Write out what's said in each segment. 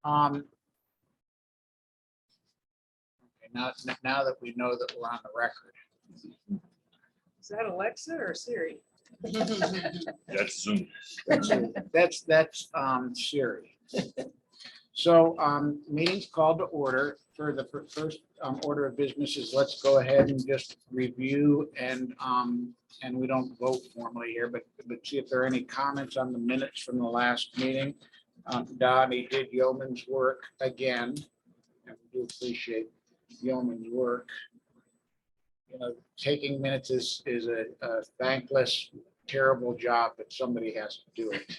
Okay, now that we know that we're on the record. Is that Alexa or Siri? That's Zoom. That's Siri. So meeting's called to order. For the first order of business is let's go ahead and just review and we don't vote formally here, but see if there are any comments on the minutes from the last meeting. Donnie did yeoman's work again. And we do appreciate yeoman's work. You know, taking minutes is a thankless, terrible job, but somebody has to do it.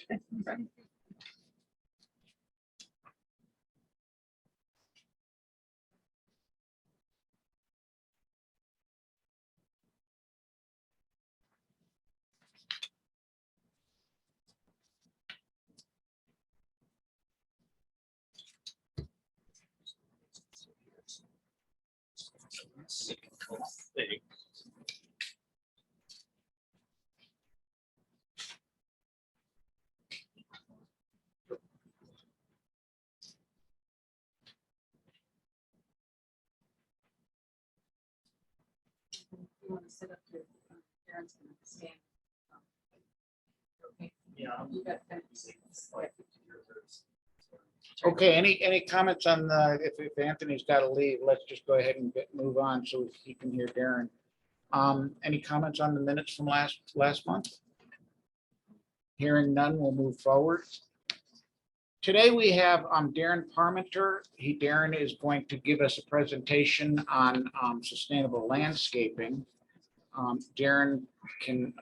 You want to set up your parents and stand. Okay. Yeah. You got 10 seconds. Okay, any comments on the, if Anthony's got to leave, let's just go ahead and move on so he can hear Darren. Any comments on the minutes from last month? Hearing none, we'll move forward. Today we have Darren Parmenter. Darren is going to give us a presentation on sustainable landscaping. Darren can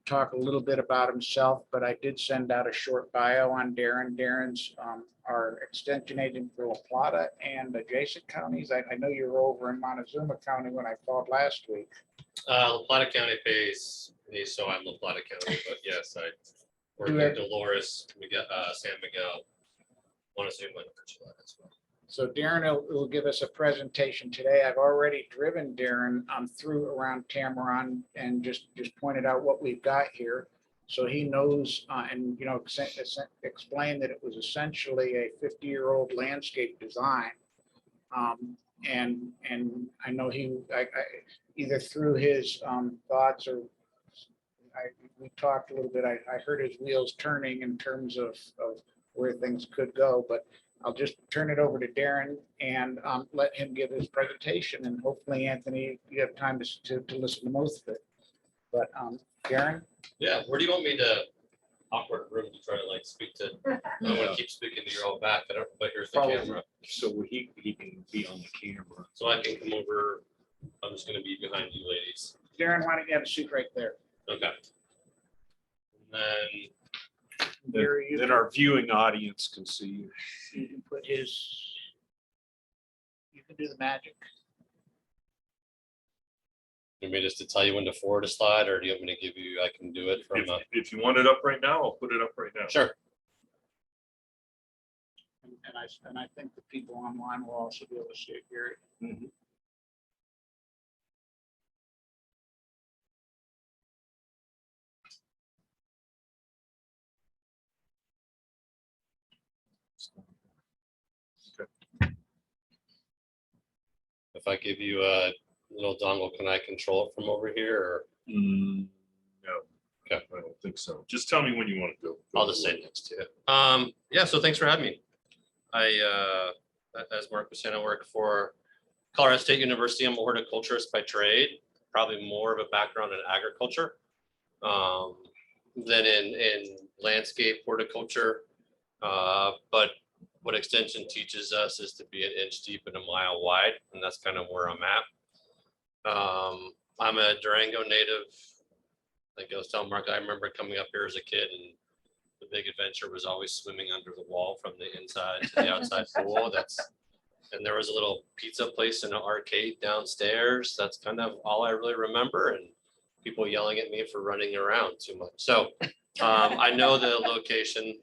talk a little bit about himself, but I did send out a short bio on Darren. Darren's our extension agent for La Plata and adjacent counties. I know you're over in Montezuma County when I called last week. La Plata County pays me, so I'm La Plata County, but yes, I work in Dolores, San Miguel, Montezuma, and Chula as well. So Darren will give us a presentation today. I've already driven Darren through around Tamaron and just pointed out what we've got here. So he knows and, you know, explain that it was essentially a 50-year-old landscape design. And I know I either through his thoughts or we talked a little bit. I heard his wheels turning in terms of where things could go, but I'll just turn it over to Darren and let him give his presentation, and hopefully, Anthony, you have time to listen to most of it. But Darren? Yeah, where do you want me to awkward room to try to like speak to? I want to keep speaking to your own back, but here's the Probably. camera. So he can be on the camera. So I can come over. I'm just going to be behind you ladies. Darren, why don't you have a seat right there? Okay. And then Here you Then can- our viewing audience can see you. You can put his, you can do the magic. you want me just to tell you when to forward a slide, or do you want me to give you? I can do it from. If you want it up right now, I'll put it up right now. Sure. And I think the people online will also be able to see it here. Mhm. If I give you a little dongle, can I control it from over here, or No. Okay. I don't think so. Just tell me when you want to go. I'll just say next to it. Yeah, so thanks for having me. As Mark was saying, I work for Colorado State University. I'm a horticulturist by trade, probably more of a background in agriculture than in landscape horticulture. But what Extension teaches us is to be an inch deep and a mile wide, and that's kind of where I'm at. I'm a Durango native. Like I was telling Mark, I remember coming up here as a kid, and the big adventure was always swimming under the wall from the inside to the outside pool. And there was a little pizza place in an arcade downstairs. That's kind of all I really remember, and people yelling at me for running around too much. So I know the location.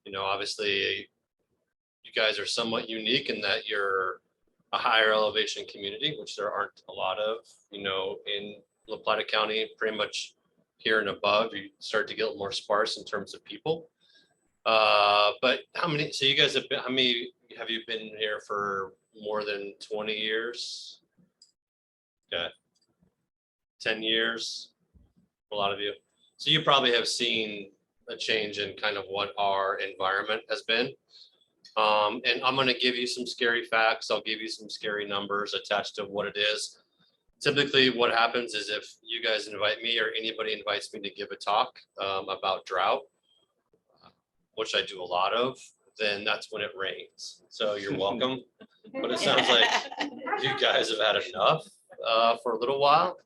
You know, obviously you guys are somewhat unique in that you're a higher elevation community, which there aren't a lot of, you know, in La Plata County. Pretty much here and above, you start to get more sparse in terms of people. But how many, so you guys have been, how many, have you been here for more than 20 years? Okay. 10 years, a lot of you. So you probably have seen a change in kind of what our environment has been. And I'm gonna give you some scary facts. I'll give you some scary numbers attached to what it is. Typically, what happens is if you guys invite me or anybody invites me to give a talk about drought, which I do a lot of, then that's when it rains. So you're welcome. But it sounds like you guys have had enough for a little while.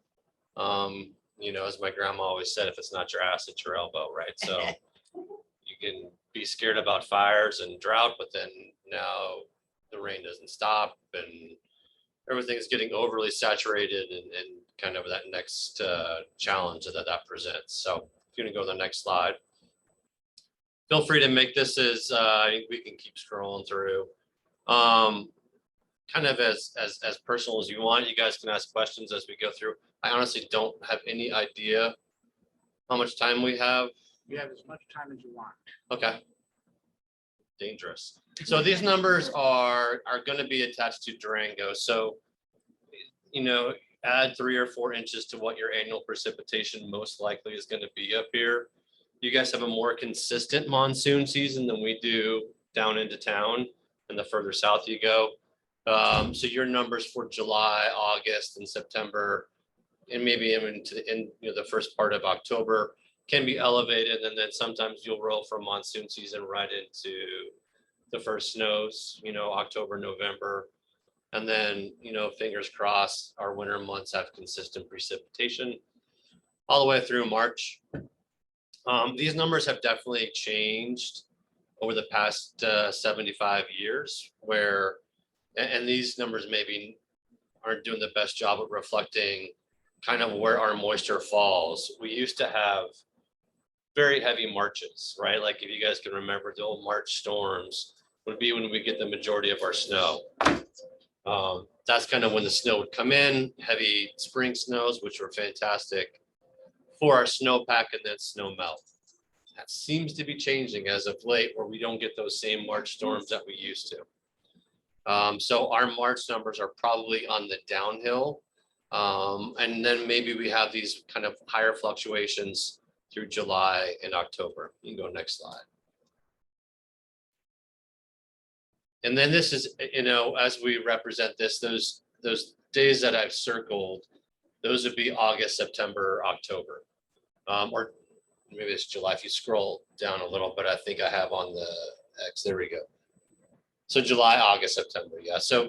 You know, as my grandma always said, if it's not your ass, it's your elbow, right? So you can be scared about fires and drought, but then now the rain doesn't stop and everything's getting overly saturated and kind of that next challenge that presents. So if you're gonna go to the next slide. Feel free to make this as, we can keep scrolling through. Kind of as personal as you want. You guys can ask questions as we go through. I honestly don't have any idea how much time we have. You have as much time as you want. Okay. Dangerous. So these numbers are going to be attached to Durango. So, you know, add 3 or 4 inches to what your annual precipitation most likely is going to be up here. You guys have a more consistent monsoon season than we do down into town, and the further south you go. So your numbers for July, August, and September, and maybe even into the first part of October can be elevated, and then sometimes you'll roll from monsoon season right into the first snows, you know, October, November, and then, you know, fingers crossed, our winter months have consistent precipitation all the way through March. These numbers have definitely changed over the past 75 years, where, and these numbers maybe aren't doing the best job of reflecting kind of where our moisture falls. We used to have very heavy Marches, right? Like if you guys can remember, the old March storms would be when we get the majority of our snow. That's kind of when the snow would come in, heavy spring snows, which were fantastic for our snowpack and then snow melt. That seems to be changing as of late, where we don't get those same March storms that we used to. So our March numbers are probably on the downhill. And then maybe we have these kind of higher fluctuations through July and October. You can go next slide. And then this is, you know, as we represent this, those days that I've circled, those would be August, September, October, or maybe it's July. If you scroll down a little bit, I think I have on the X, there we go. So July, August, September, yeah. So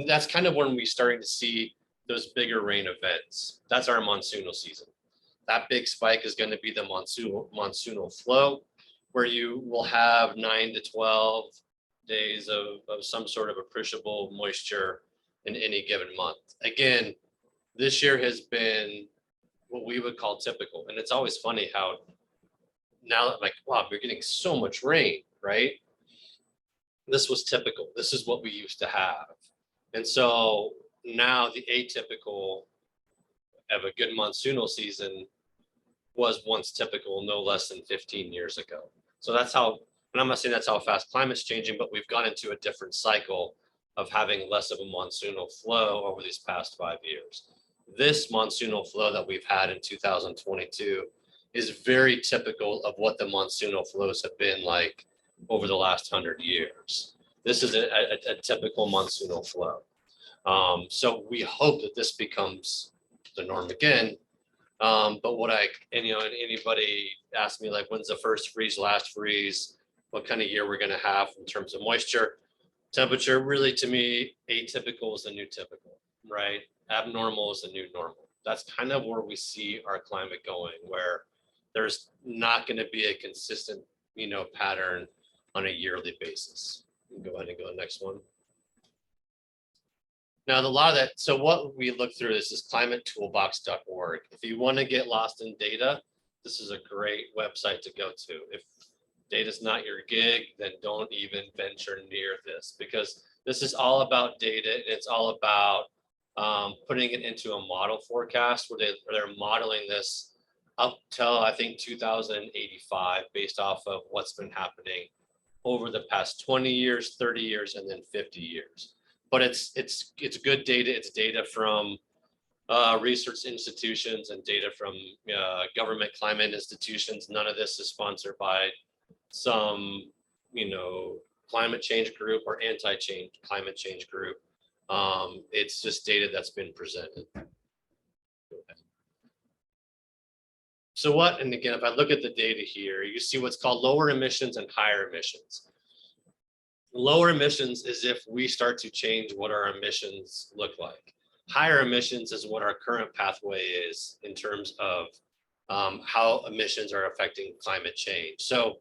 that's kind of when we're starting to see those bigger rain events. That's our monsoonal season. That big spike is going to be the monsoonal flow, where you will have 9 to 12 days of some sort of appreciable moisture in any given month. Again, this year has been what we would call typical. And it's always funny how now that, like, wow, we're getting so much rain, right? This was typical. This is what we used to have. And so now the atypical of a good monsoonal season was once typical no less than 15 years ago. So that's how, and I'm not saying that's how fast climate's changing, but we've gone into a different cycle of having less of a monsoonal flow over these past 5 years. This monsoonal flow that we've had in 2022 is very typical of what the monsoonal flows have been like over the last 100 years. This is a typical monsoonal flow. So we hope that this becomes the norm again. But what anybody asked me, like, when's the first freeze, last freeze, what kind of year we're going to have in terms of moisture, temperature, really to me, atypical is the new typical, right? Abnormal is the new normal. That's kind of where we see our climate going, where there's not going to be a consistent, pattern on a yearly basis. You can go ahead and go to the next one. Now, a lot of that, so what we look through this is climatetoolbox.org. If you want to get lost in data, this is a great website to go to. If data's not your gig, then don't even venture near this, because this is all about data. And it's all about putting it into a model forecast where they're modeling this up till I think 2085, based off of what's been happening over the past 20 years, 30 years, and then 50 years. But it's good data. It's data from research institutions and data from government climate institutions. None of this is sponsored by some, climate change group or anti-change climate change group. It's just data that's been presented. So what, and again, if I look at the data here, you see what's called lower emissions and higher emissions. Lower emissions is if we start to change what our emissions look like. Higher emissions is what our current pathway is in terms of how emissions are affecting climate change. So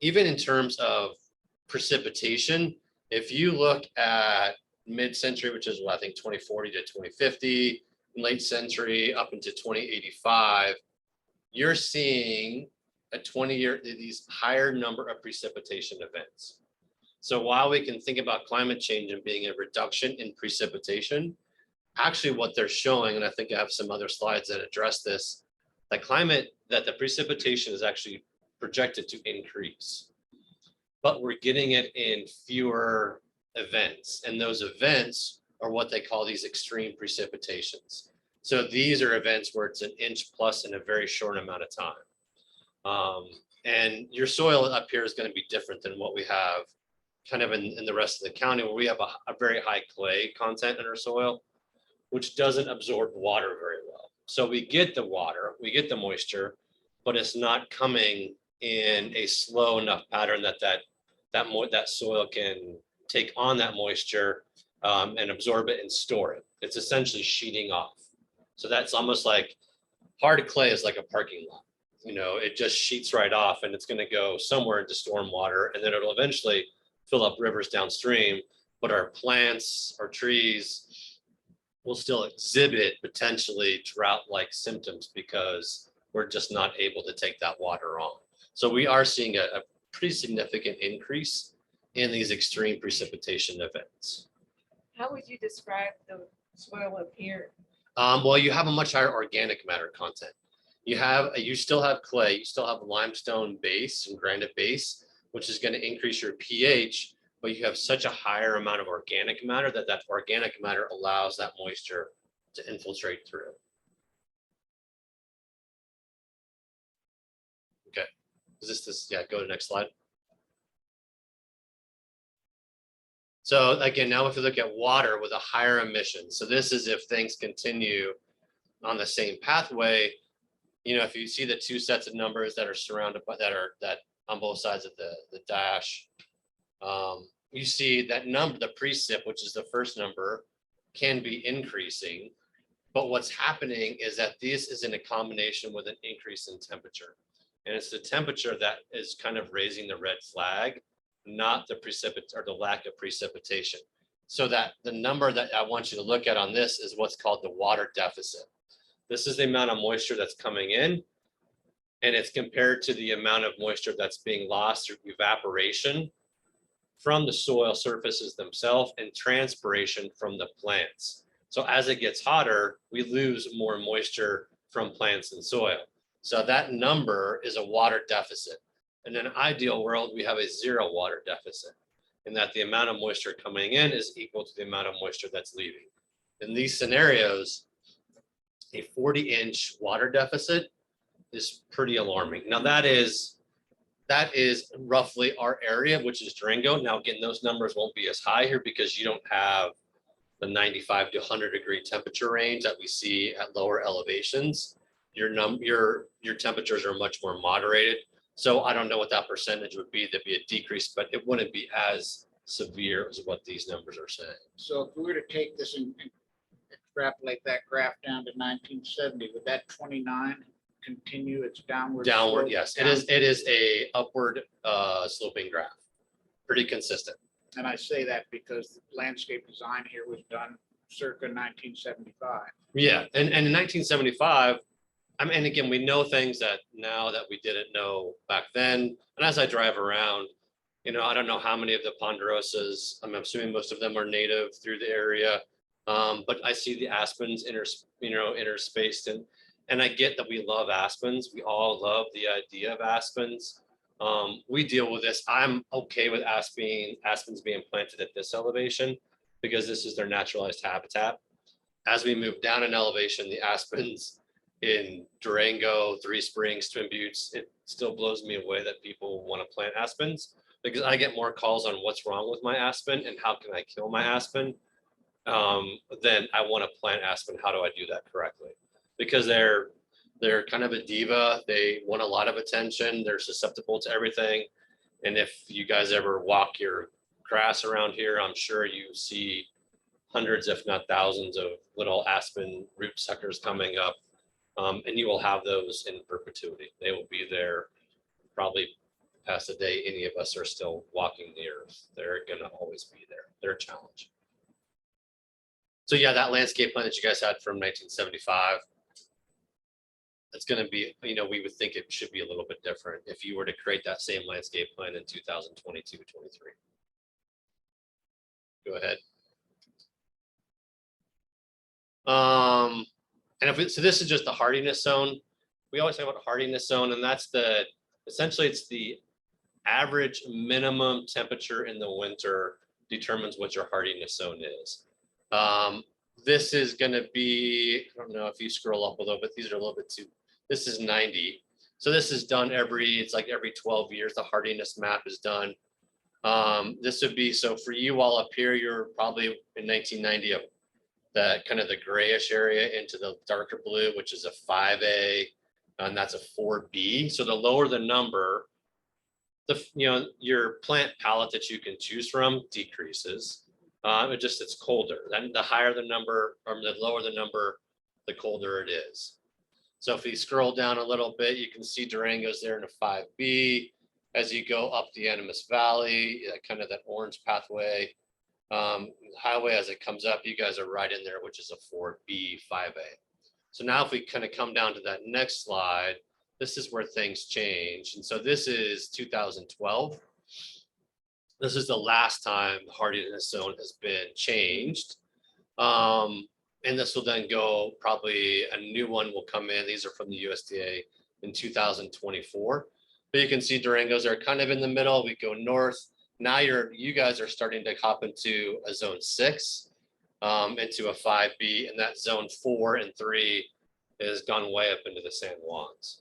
even in terms of precipitation, if you look at mid-century, which is what I think 2040 to 2050, late century up into 2085, you're seeing a 20-year, these higher number of precipitation events. So while we can think about climate change and being a reduction in precipitation, actually what they're showing, and I think I have some other slides that address this, that the precipitation is actually projected to increase, but we're getting it in fewer events. And those events are what they call these extreme precipitations. So these are events where it's an inch plus in a very short amount of time. And your soil up here is going to be different than what we have kind of in the rest of the county, where we have a very high clay content in our soil, which doesn't absorb water very well. So we get the water, we get the moisture, but it's not coming in a slow enough pattern that soil can take on that moisture and absorb it and store it. It's essentially sheeting off. So that's almost like hard clay is like a parking lot. It just sheets right off, and it's going to go somewhere into storm water, and then it'll eventually fill up rivers downstream. But our plants, our trees will still exhibit potentially drought-like symptoms because we're just not able to take that water on. So we are seeing a pretty significant increase in these extreme precipitation events. How would you describe the soil up here? Well, you have a much higher organic matter content. You still have clay, you still have limestone base and granite base, which is going to increase your pH, but you have such a higher amount of organic matter that organic matter allows that moisture to infiltrate through. Okay, is this, yeah, go to the next slide. So again, now if you look at water with a higher emission, so this is if things continue on the same pathway, if you see the two sets of numbers that are surrounded by that on both sides of the dash, you see that number, the precip, which is the first number, can be increasing. But what's happening is that this is in a combination with an increase in temperature. And it's the temperature that is kind of raising the red flag, not the the lack of precipitation. So that the number that I want you to look at on this is what's called the water deficit. This is the amount of moisture that's coming in, and it's compared to the amount of moisture that's being lost through evaporation from the soil surfaces themselves and transpiration from the plants. So as it gets hotter, we lose more moisture from plants and soil. So that number is a water deficit. In an ideal world, we have a zero water deficit, and that the amount of moisture coming in is equal to the amount of moisture that's leaving. In these scenarios, a 40-inch water deficit is pretty alarming. Now that is roughly our area, which is Durango. Now again, those numbers won't be as high here because you don't have the 95 to 100 degree temperature range that we see at lower elevations. Your temperatures are much more moderated. So I don't know what that percentage would be. There'd be a decrease, but it wouldn't be as severe as what these numbers are saying. So if we were to take this and extrapolate that graph down to 1970, would that 29 continue its downward? Downward, slope yes. down? It is a upward sloping graph. Pretty consistent. And I say that because the landscape design here was done circa 1975. Yeah, and in 1975, and again, we know things that now that we didn't know back then. And as I drive around, I don't know how many of the ponderosas, I'm assuming most of them are native through the area, but I see the aspens interspaced, and And I get that we love aspens. We all love the idea of aspens. We deal with this. I'm okay with aspens being planted at this elevation because this is their naturalized habitat. As we move down in elevation, the aspens in Durango, Three Springs, Twin Buttes, it still blows me away that people want to plant aspens because I get more calls on what's wrong with my aspen and how can I kill my aspen. Then I want to plant aspen. How do I do that correctly? Because they're kind of a diva. They want a lot of attention. They're susceptible to everything. And if you guys ever walk your grass around here, I'm sure you see hundreds, if not thousands, of little aspen root suckers coming up. And you will have those in perpetuity. They will be there probably past the day any of us are still walking the earth. They're going to always be there. They're a challenge. So yeah, that landscape plan that you guys had from 1975, it's going to be, we would think it should be a little bit different if you were to create that same landscape plan in 2022, 23. Go ahead. And so this is just the hardiness zone. We always talk about hardiness zone, and that's essentially it's the average minimum temperature in the winter determines what your hardiness zone is. This is going to be, I don't know if you scroll up a little bit, these are a little bit too, this is 90. So this is done it's like every 12 years, the hardiness map is done. This would be, so for you all up here, you're probably in 1990 of that kind of the grayish area into the darker blue, which is a 5A, and that's a 4B. So the lower the number, your plant palette that you can choose from decreases. It's colder. Then the higher the number, or the lower the number, the colder it is. So if we scroll down a little bit, you can see Durango's there in a 5B. As you go up the Animas Valley, kind of that orange pathway, highway as it comes up, you guys are right in there, which is a 4B, 5A. So now if we kind of come down to that next slide, this is where things change. And so this is 2012. This is the last time the hardiness zone has been changed. And this will then go, probably a new one will come in. These are from the USDA in 2024. But you can see Durango's are kind of in the middle. We go north. Now you guys are starting to hop into a zone 6, into a 5B, and that zone 4 and 3 has gone way up into the San Juans.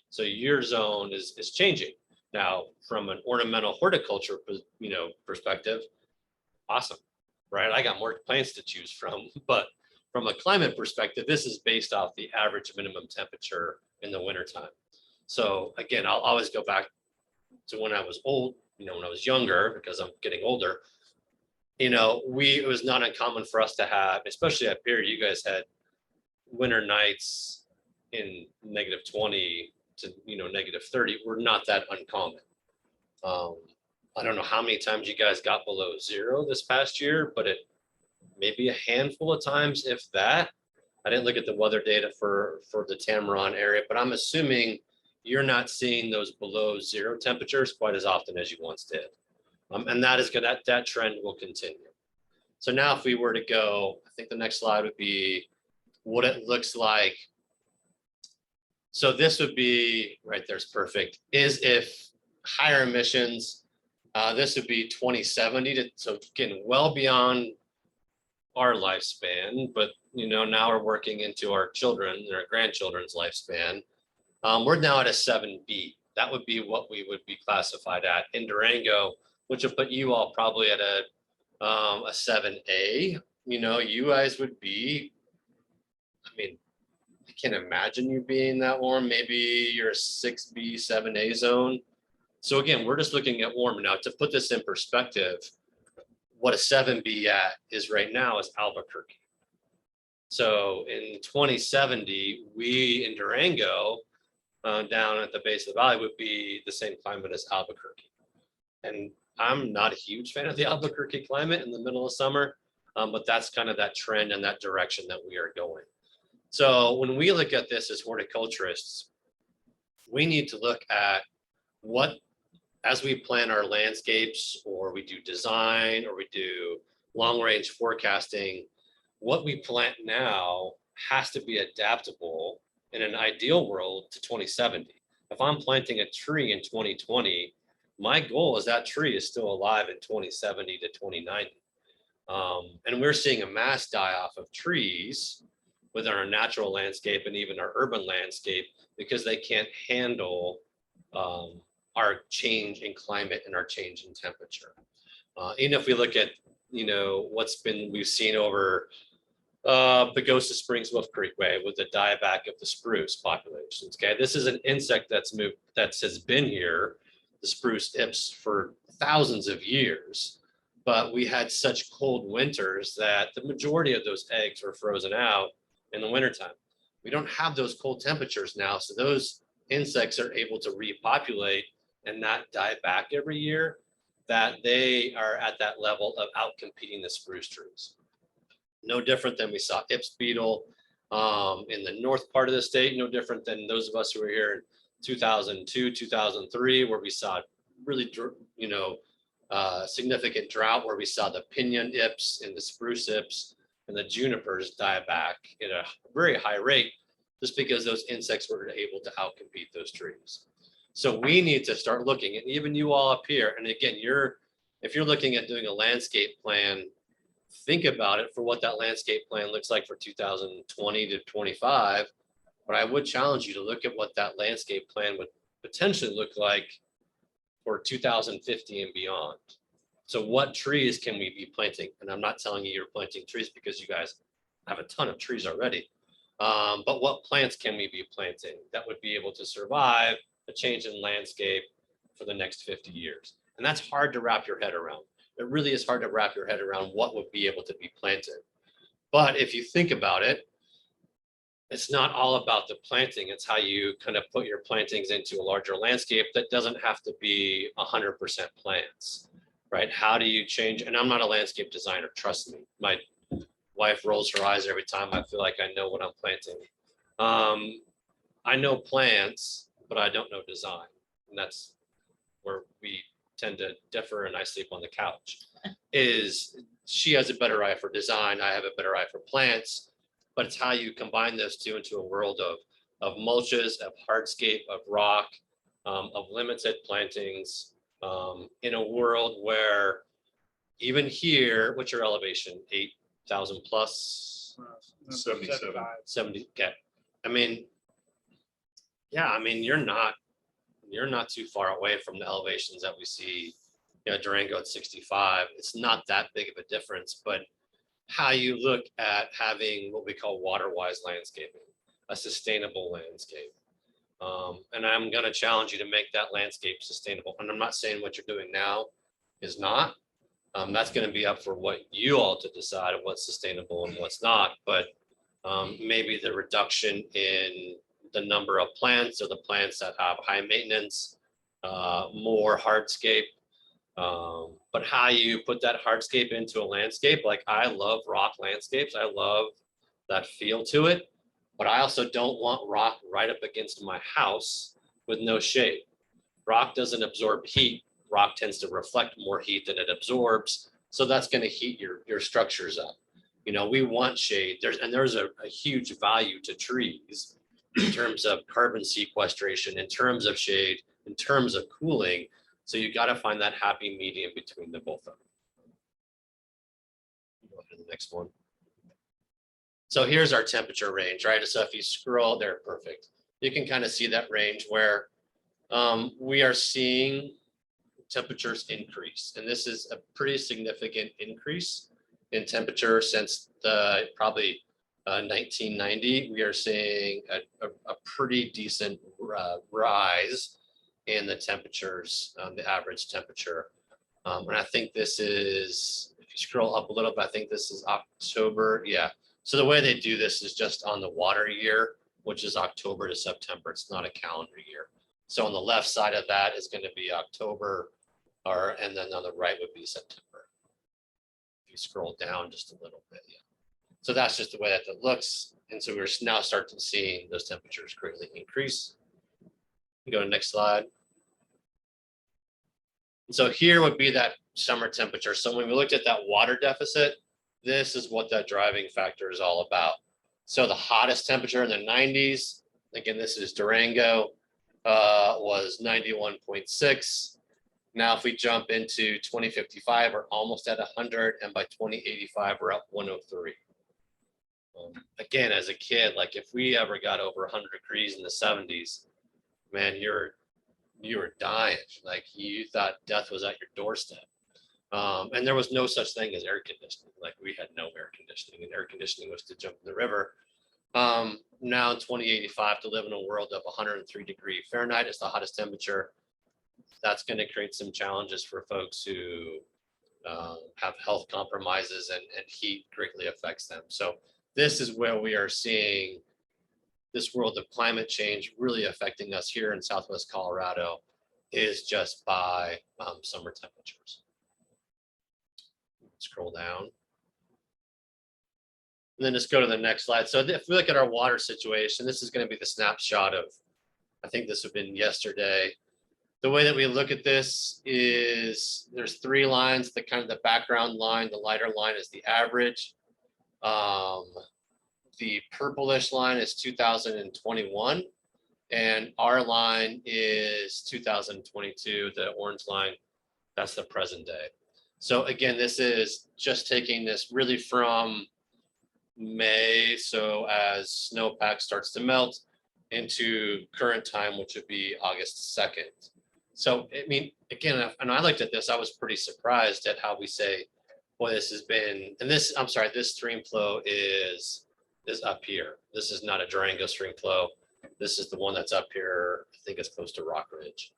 So your zone is changing. Now, from an ornamental horticulture, perspective, awesome, right? I got more plants to choose from, but from a climate perspective, this is based off the average minimum temperature in the wintertime. So again, I'll always go back to when I was old, when I was younger, because I'm getting older, it was not uncommon for us to have, especially up here, you guys had winter nights in -20 to -30 were not that uncommon. I don't know how many times you guys got below 0 this past year, but it maybe a handful of times, if that. I didn't look at the weather data for the Tamarron area, but I'm assuming you're not seeing those below 0 temperatures quite as often as you once did. And that is that trend will continue. So now if we were to go, I think the next slide would be what it looks like. So this would be, right there's perfect, is if higher emissions, this would be 2070, so getting well beyond our lifespan, but now we're working into our children, our grandchildren's lifespan. We're now at a 7B. That would be what we would be classified at in Durango, which would put you all probably at a 7A. You guys would be, I can't imagine you being that warm. Maybe you're a 6B, 7A zone. So again, we're just looking at warm. Now to put this in perspective, what a 7B at is right now is Albuquerque. So in 2070, we in Durango, down at the base of the valley, would be the same climate as Albuquerque. And I'm not a huge fan of the Albuquerque climate in the middle of summer, but that's kind of that trend and that direction that we are going. So when we look at this as horticulturists, we need to look at as we plan our landscapes, or we do design, or we do long range forecasting, what we plant now has to be adaptable in an ideal world to 2070. If I'm planting a tree in 2020, my goal is that tree is still alive in 2070 to 2090. And we're seeing a mass die off of trees within our natural landscape and even our urban landscape because they can't handle our change in climate and our change in temperature. Even if we look at, we've seen over Pagosa Springs, Wolf Creek Way with the dieback of the spruce populations. Okay, this is an insect that has been here, the spruce ips, for thousands of years. But we had such cold winters that the majority of those eggs were frozen out in the wintertime. We don't have those cold temperatures now, so those insects are able to repopulate and not die back every year, that they are at that level of outcompeting the spruce trees. No different than we saw Ips beetle in the north part of the state, no different than those of us who were here in 2002, 2003, where we saw really, significant drought, where we saw the pinyon Ips and the spruce Ips and the junipers die back at a very high rate, just because those insects were able to outcompete those trees. So we need to start looking, and even you all up here, and again, if you're looking at doing a landscape plan, think about it for what that landscape plan looks like for 2020 to 25. But I would challenge you to look at what that landscape plan would potentially look like for 2050 and beyond. So what trees can we be planting? And I'm not telling you you're planting trees because you guys have a ton of trees already. But what plants can we be planting that would be able to survive a change in landscape for the next 50 years? And that's hard to wrap your head around. It really is hard to wrap your head around what would be able to be planted. But if you think about it, it's not all about the planting. It's how you kind of put your plantings into a larger landscape that doesn't have to be 100% plants, right? How do you change? And I'm not a landscape designer, trust me. My wife rolls her eyes every time I feel like I know what I'm planting. I know plants, but I don't know design. And that's where we tend to differ, and I sleep on the couch. Is she has a better eye for design, I have a better eye for plants, but it's how you combine those two into a world of mulches, of hardscape, of rock, of limited plantings, in a world where even here, what's your elevation? 8,000 plus? 77. 70. Okay. I mean, you're not too far away from the elevations that we see, Durango at 65. It's not that big of a difference, but how you look at having what we call water-wise landscaping, a sustainable landscape. And I'm going to challenge you to make that landscape sustainable. And I'm not saying what you're doing now is not. That's going to be up for what you all to decide of what's sustainable and what's not. But maybe the reduction in the number of plants, or the plants that have high maintenance, more hardscape, but how you put that hardscape into a landscape. Like, I love rock landscapes. I love that feel to it, but I also don't want rock right up against my house with no shade. Rock doesn't absorb heat. Rock tends to reflect more heat than it absorbs. So that's going to heat your structures up. We want shade. There's a huge value to trees in terms of carbon sequestration, in terms of shade, in terms of cooling. So you got to find that happy medium between the both of them. Go to the next one. So here's our temperature range, right? So if you scroll there, perfect. You can kind of see that range where we are seeing temperatures increase. And this is a pretty significant increase in temperature since probably 1990. We are seeing a pretty decent rise in the temperatures, the average temperature. And I think this is, if you scroll up a little bit, I think this is October. Yeah. So the way they do this is just on the water year, which is October to September. It's not a calendar year. So on the left side of that is going to be October, and then on the right would be September. If you scroll down just a little bit, yeah. So that's just the way that it looks. And so we're now starting to see those temperatures greatly increase. Go to the next slide. And so here would be that summer temperature. So when we looked at that water deficit, this is what that driving factor is all about. So the hottest temperature in the 90s again, this is Durango, was 91.6. Now, if we jump into 2055, we're almost at 100, and by 2085, we're up 103. Again, as a kid, like if we ever got over 100 degrees in the 70s, man, you were dying. Like you thought death was at your doorstep. And there was no such thing as air conditioning. Like we had no air conditioning, and air conditioning was to jump in the river. Now in 2085, to live in a world of 103 degree Fahrenheit, it's the hottest temperature. That's going to create some challenges for folks who have health compromises, and heat greatly affects them. So this is where we are seeing this world of climate change really affecting us here in Southwest Colorado, is just by summer temperatures. Scroll down. And then just go to the next slide. So if we look at our water situation, this is going to be the snapshot of, I think this would have been yesterday. The way that we look at this is there's 3 lines. The kind of the background line, the lighter line is the average. The purplish line is 2021, and our line is 2022. The orange line, that's the present day. So again, this is just taking this really from May, so as snowpack starts to melt, into current time, which would be August 2nd. So, I mean, again, and I looked at this, I was pretty surprised at how we say, boy, this has been, and this, I'm sorry, this stream flow is up here. This is not a Durango stream flow. This is the one that's up here. I think it's close to Rock Ridge.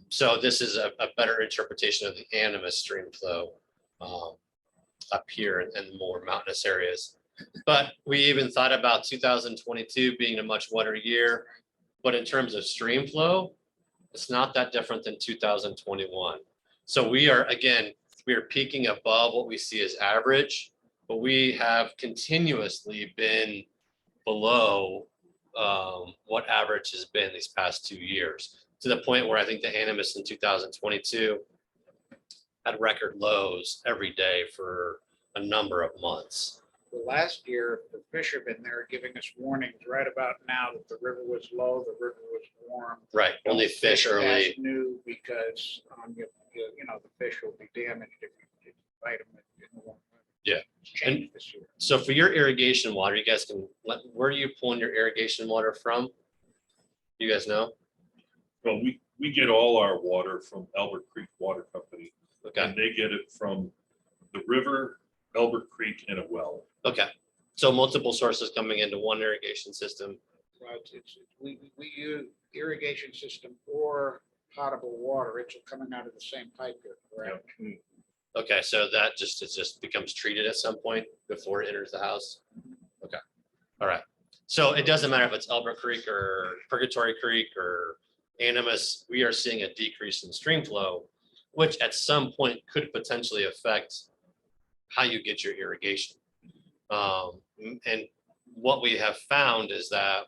So this is a better interpretation of the Animas stream flow up here in more mountainous areas. But we even thought about 2022 being a much wetter year, but in terms of stream flow, it's not that different than 2021. So we are, again, we are peaking above what we see as average, but we have continuously been below what average has been these past 2 years, to the point where I think the Animas in 2022 had record lows every day for a number of months. The last year, the fishermen, they were giving us warnings right about now that the river was low, the river was warm. Right, only Don't fish past early. New, because you know, the fish will be damaged if you fight them in the warm weather. Yeah. It's changed this year. So for your irrigation water, you guys can, where are you pulling your irrigation water from? You guys know? Well, we get all our water from Albert Creek Water Company, Okay, and they get it from the river, Albert Creek, and a well. okay. So multiple sources coming into one irrigation system. Well, we use irrigation system or potable water. It's coming out of the same pipe here, correct? Yeah. Okay, so that it just becomes treated at some point before it enters the house? Okay, all right. So it doesn't matter if it's Albert Creek or Purgatory Creek or Animas, we are seeing a decrease in stream flow, which at some point could potentially affect how you get your irrigation. And what we have found is that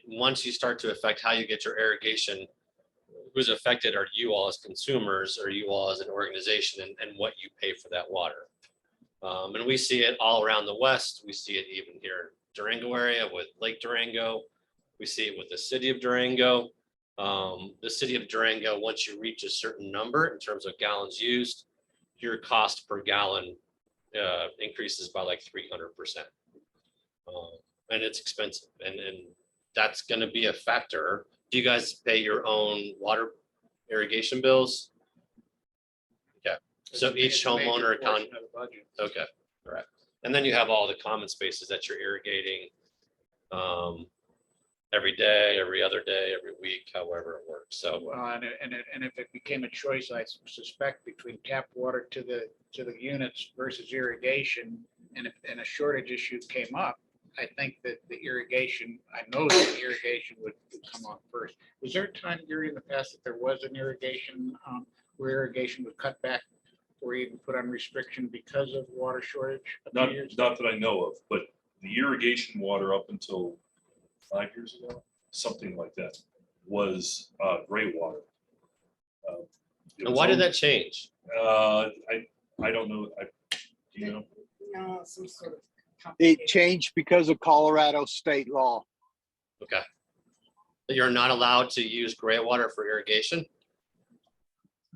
once you start to affect how you get your irrigation, who's affected are you all as consumers, or you all as an organization, and what you pay for that water. And we see it all around the West. We see it even here in Durango area with Lake Durango. We see it with the city of Durango. The city of Durango, once you reach a certain number in terms of gallons used, your cost per gallon increases by like 300%. And it's expensive, and that's going to be a factor. Do you guys pay your own water irrigation bills? Okay, so each It's a major homeowner portion of the budget. okay, correct. And then you have all the common spaces that you're irrigating every day, every other day, every week, however it works. So Well, and if it became a choice, I suspect between tap water to the units versus irrigation, and if a shortage issue came up, I think that the irrigation, I know that the irrigation would come on first. Was there a time, Gary, in the past that there was an irrigation, where irrigation was cut back or even put on restriction because of water shortage? a few Not years? that I know of, but the irrigation water up until 5 years ago, something like that, was gray water. It and was why did only- that change? I don't know. Do you know? No, some sort of complicated. changed because of Colorado state law. Okay. You're not allowed to use gray water for irrigation?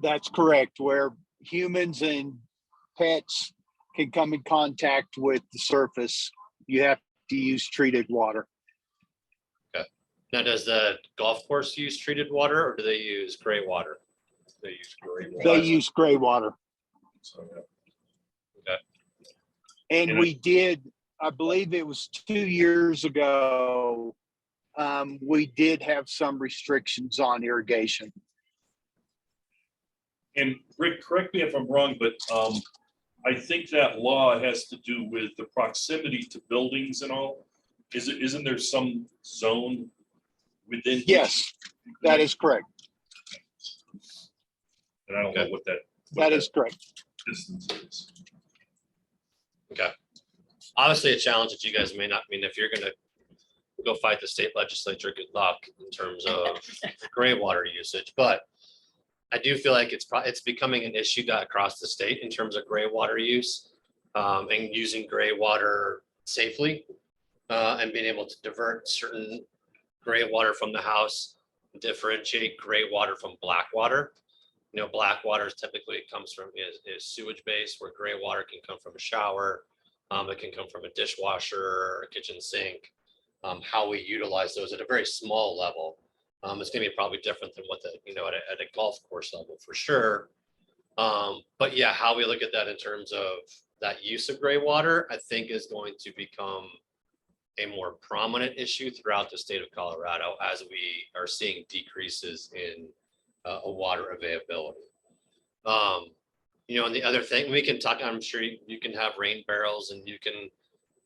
That's correct, where humans and pets can come in contact with the surface, you have to use treated water. Now, does the golf course use treated water or do they use gray water? They use gray They water. use gray water. So, yeah. And And we did, I believe it was 2 years ago, we did have some restrictions on irrigation. And Rick, correct me if I'm wrong, but I think that law has to do with the proximity to buildings and all. Isn't there some zone within? which- Yes, that is correct. And I don't know Okay. what that. That is correct. Distance is. Okay. Obviously a challenge that you guys may not, I mean, if you're gonna go fight the state legislature, good luck in terms of gray water usage, but I do feel like it's becoming an issue across the state in terms of gray water use, and using gray water safely, and being able to divert certain gray water from the house, differentiate gray water from black water. You know, black water typically comes from is sewage based, where gray water can come from a shower. It can come from a dishwasher or a kitchen sink. How we utilize those at a very small level, it's gonna be probably different than what at a golf course level for sure. But yeah, how we look at that in terms of that use of gray water, I think is going to become a more prominent issue throughout the state of Colorado as we are seeing decreases in water availability. And the other thing we can talk, I'm sure you can have rain barrels and you can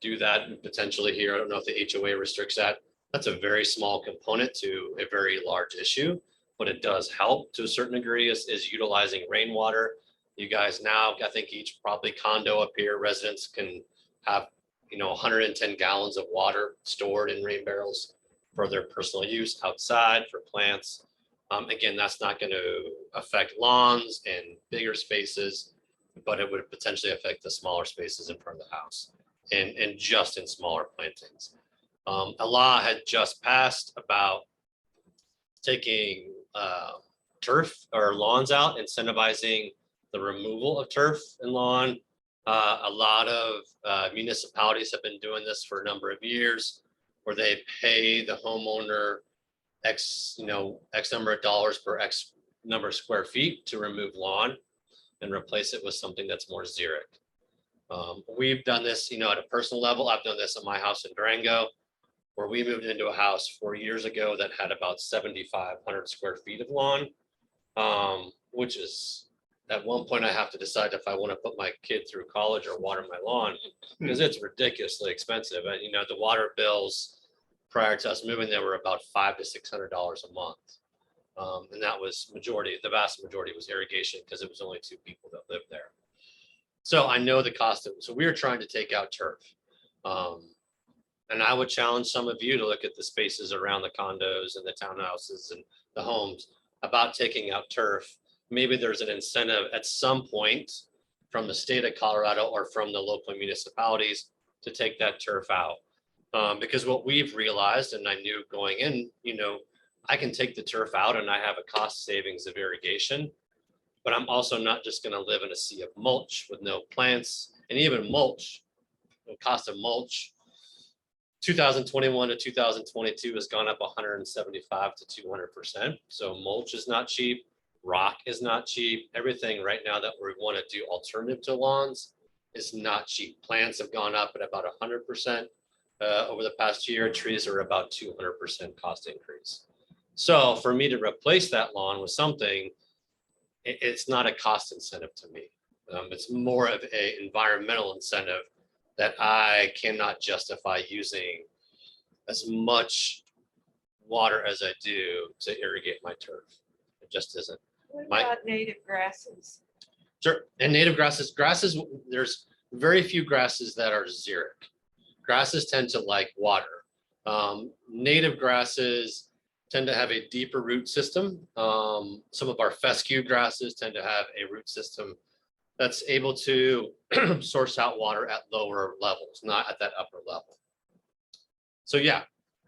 do that potentially here. I don't know if the HOA restricts that. That's a very small component to a very large issue, but it does help to a certain degree is utilizing rainwater. You guys now, I think each probably condo up here, residents can have 110 gallons of water stored in rain barrels for their personal use outside for plants. Again, that's not going to affect lawns and bigger spaces, but it would potentially affect the smaller spaces in front of the house and just in smaller plantings. A law had just passed about taking turf or lawns out, incentivizing the removal of turf and lawn. A lot of municipalities have been doing this for a number of years, where they pay the homeowner X number of dollars per X number of square feet to remove lawn and replace it with something that's more xeric. We've done this, at a personal level. I've done this at my house in Durango, where we moved into a house 4 years ago that had about 7,500 square feet of lawn, which is at one point I have to decide if I want to put my kid through college or water my lawn, because it's ridiculously expensive. And the water bills prior to us moving there were about $500 to $600 a month. And that was the vast majority was irrigation, because it was only 2 people that lived there. So I know the cost of it. So we were trying to take out turf. And I would challenge some of you to look at the spaces around the condos and the townhouses and the homes about taking out turf. Maybe there's an incentive at some point from the state of Colorado or from the local municipalities to take that turf out. Because what we've realized, and I knew going in, I can take the turf out and I have a cost savings of irrigation, but I'm also not just going to live in a sea of mulch with no plants. And even mulch, the cost of mulch, 2021 to 2022 has gone up 175 to 200%. So mulch is not cheap. Rock is not cheap. Everything right now that we want to do alternative to lawns is not cheap. Plants have gone up at about 100% over the past year. Trees are about 200% cost increase. So for me to replace that lawn with something, it's not a cost incentive to me. It's more of an environmental incentive that I cannot justify using as much water as I do to irrigate my turf. It just isn't. What My- about native grasses? Sure. And native grasses, there's very few grasses that are xeric. Grasses tend to like water. Native grasses tend to have a deeper root system. Some of our fescue grasses tend to have a root system that's able to source out water at lower levels, not at that upper level. So yeah,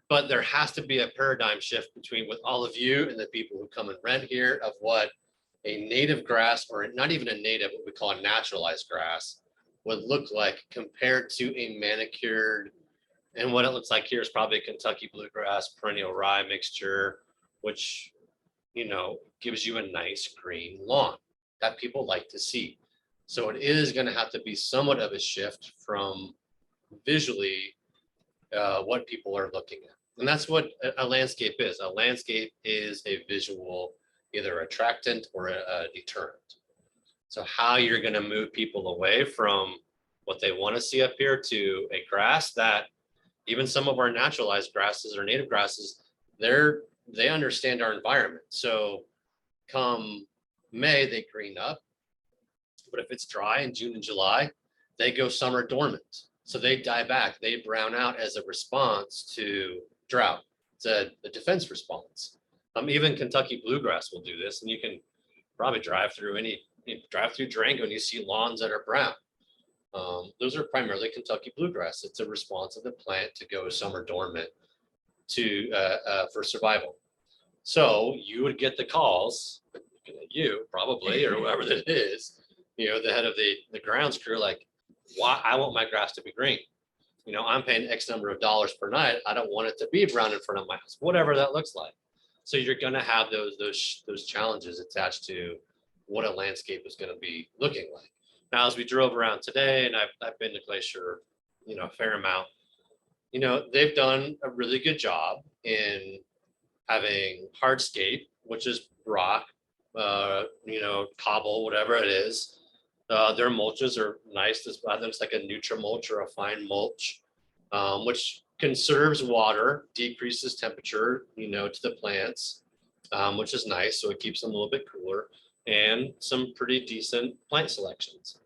but there has to be a paradigm shift between with all of you and the people who come and rent here of what a native grass, or not even a native, what we call a naturalized grass, would look like compared to a manicured. And what it looks like here is probably a Kentucky bluegrass perennial rye mixture, which, you know, gives you a nice green lawn that people like to see. So it is going to have to be somewhat of a shift from visually what people are looking at. And that's what a landscape is. A landscape is a visual, either attractant or a deterrent. So how you're going to move people away from what they want to see up here to a grass that even some of our naturalized grasses or native grasses, they understand our environment. So come May, they green up. But if it's dry in June and July, they go summer dormant. So they die back, they brown out as a response to drought. It's a defense response. Even Kentucky bluegrass will do this, and you can probably drive through Durango and you see lawns that are brown. Those are primarily Kentucky bluegrass. It's a response of the plant to go summer dormant for survival. So you would get the calls, you probably, or whoever that is, you know, the head of the grounds crew, like, why I want my grass to be green. You know, I'm paying X number of dollars per night. I don't want it to be brown in front of my house, whatever that looks like. So you're going to have those challenges attached to what a landscape is going to be looking like. Now, as we drove around today, and I've been to Glacier, you know, a fair amount, you know, they've done a really good job in having hardscape, which is rock, you know, cobble, whatever it is. Their mulches are nice. It's like a neutral mulch or a fine mulch, which conserves water, decreases temperature, you know, to the plants, which is nice. So it keeps them a little bit cooler, and some pretty decent plant selections.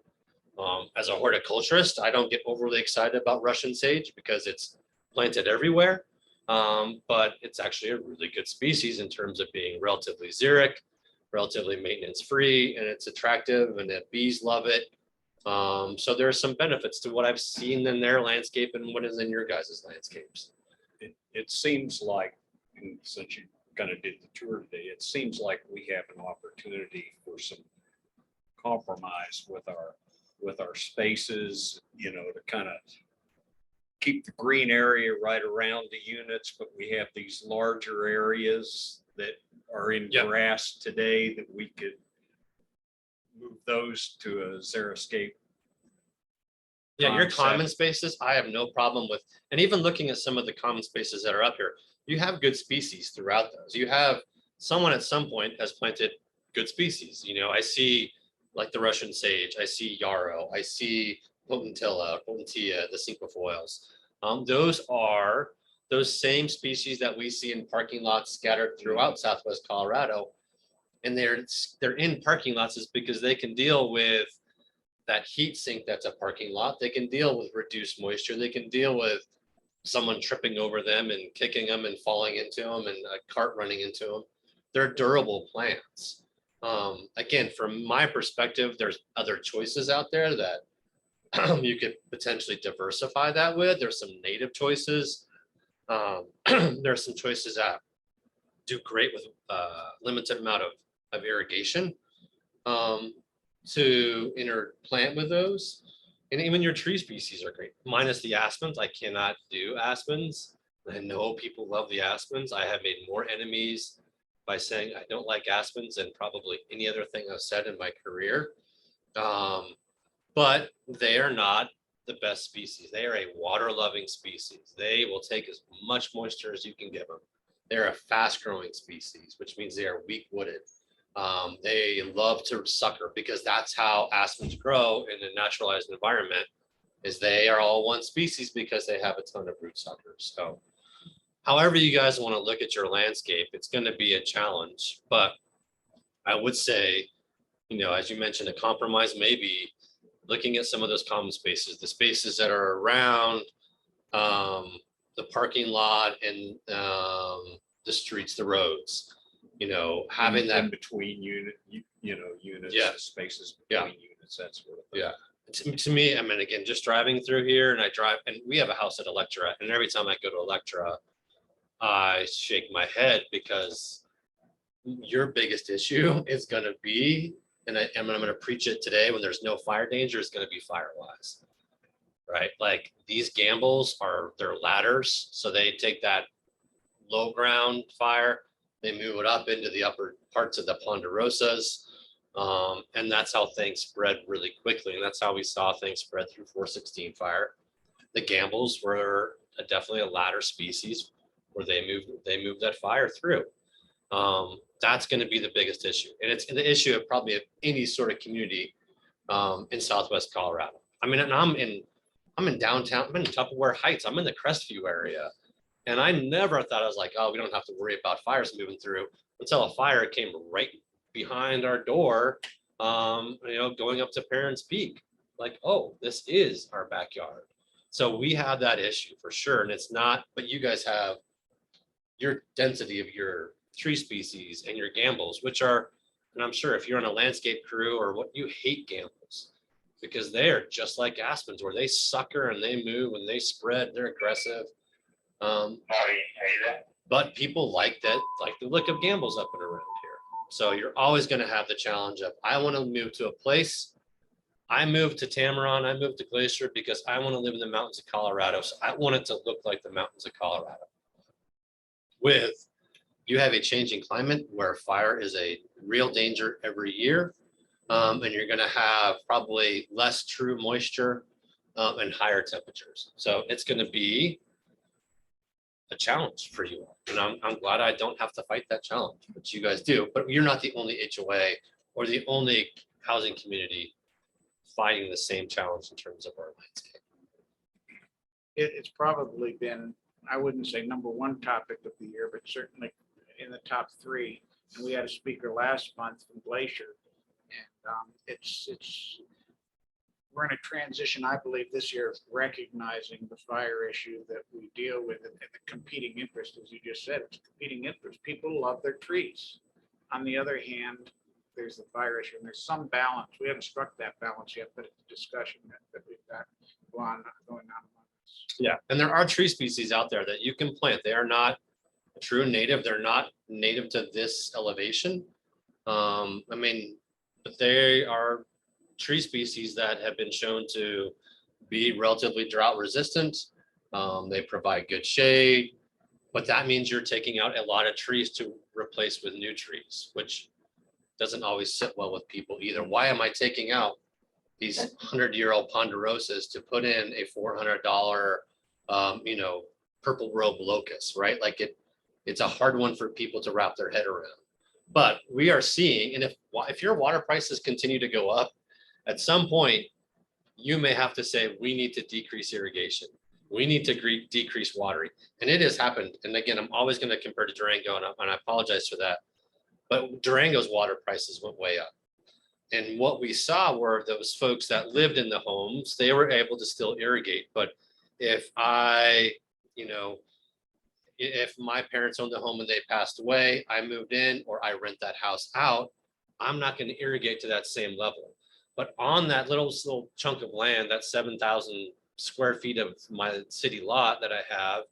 As a horticulturist, I don't get overly excited about Russian sage because it's planted everywhere, but it's actually a really good species in terms of being relatively xeric, relatively maintenance free, and it's attractive, and the bees love it. So there are some benefits to what I've seen in their landscape and what is in your guys' landscapes. It seems like, and since you kind of did the tour today, it seems like we have an opportunity for some compromise with our spaces, you know, to kind of keep the green area right around the units, but we have these larger areas that are in Yep. grass today that we could move those to a xeriscape. Yeah, your Concept. common spaces, I have no problem with. And even looking at some of the common spaces that are up here, you have good species throughout those. You have someone at some point has planted good species. You know, I see like the Russian sage, I see yarrow, I see potentilla, the cinquefoils. Those are those same species that we see in parking lots scattered throughout Southwest Colorado. And they're in parking lots is because they can deal with that heat sink that's a parking lot. They can deal with reduced moisture. They can deal with someone tripping over them and kicking them and falling into them and a cart running into them. They're durable plants. Again, from my perspective, there's other choices out there that you could potentially diversify that with. There's some native choices. There's some choices that do great with limited amount of irrigation to interplant with those. And even your tree species are great, minus the aspens. I cannot do aspens. I know people love the aspens. I have made more enemies by saying I don't like aspens than probably any other thing I've said in my career. But they are not the best species. They are a water-loving species. They will take as much moisture as you can give them. They're a fast-growing species, which means they are weak-wooded. They love to sucker because that's how aspens grow in a naturalized environment, is they are all one species because they have a ton of root suckers. So however you guys want to look at your landscape, it's going to be a challenge. But I would say, you know, as you mentioned, a compromise may be looking at some of those common spaces, the spaces that are around the parking lot and the streets, the roads, you know, having that in between units, Yeah. spaces Yeah. between units. fence, that sort of thing. Yeah. To me, I mean, again, just driving through here and I drive, and we have a house at Electra, and every time I go to Electra, I shake my head because your biggest issue is gonna be, and I'm gonna preach it today, when there's no fire danger, is gonna be firewise. Right? Like these gambles are, they're ladders, so they take that low ground fire, they move it up into the upper parts of the ponderosas. And that's how things spread really quickly. And that's how we saw things spread through 416 fire. The gambles were definitely a ladder species where they moved that fire through. That's going to be the biggest issue. And it's the issue of probably of any sort of community in Southwest Colorado. I mean, and I'm in downtown, I'm in Tupperware Heights, I'm in the Crestview area. And I never thought, I was like, oh, we don't have to worry about fires moving through, until a fire came right behind our door, going up to Parents Peak. Like, oh, this is our backyard. So we have that issue for sure. And it's not, but you guys have your density of your tree species and your gambles, which are, and I'm sure if you're on a landscape crew or what, you hate gambles because they're just like aspens, where they sucker and they move and they spread, they're aggressive. But people like that, like the look of gambles up and around here. So you're always going to have the challenge of, I want to move to a place. I moved to Tamaron, I moved to Glacier because I want to live in the mountains of Colorado. So I want it to look like the mountains of Colorado. You have a changing climate where fire is a real danger every year. And you're going to have probably less true moisture and higher temperatures. So it's going to be a challenge for you all. And I'm glad I don't have to fight that challenge, but you guys do. But you're not the only HOA or the only housing community fighting the same challenge in terms of our landscape. It's probably been, I wouldn't say number one topic of the year, but certainly in the top three. And we had a speaker last month from Glacier. And we're in a transition, I believe, this year, of recognizing the fire issue that we deal with and the competing interest, as you just said, it's competing interest. People love their trees. On the other hand, there's the fire issue, and there's some balance. We haven't struck that balance yet, but it's a discussion that we've got going on. Yeah, and there are tree species out there that you can plant. They are not a true native. They're not native to this elevation. But they are tree species that have been shown to be relatively drought resistant. They provide good shade, but that means you're taking out a lot of trees to replace with new trees, which doesn't always sit well with people either. Why am I taking out these 100-year-old ponderosas to put in a $400, purple robe locust, right? Like it's a hard one for people to wrap their head around. But we are seeing, and if your water prices continue to go up, at some point, you may have to say, we need to decrease irrigation. We need to decrease watering. And it has happened. And again, I'm always going to compare to Durango, and I apologize for that. But Durango's water prices went way up. And what we saw were those folks that lived in the homes, they were able to still irrigate. But if if my parents owned the home and they passed away, I moved in or I rent that house out, I'm not going to irrigate to that same level. But on that little chunk of land, that 7,000 square feet of my city lot that I have,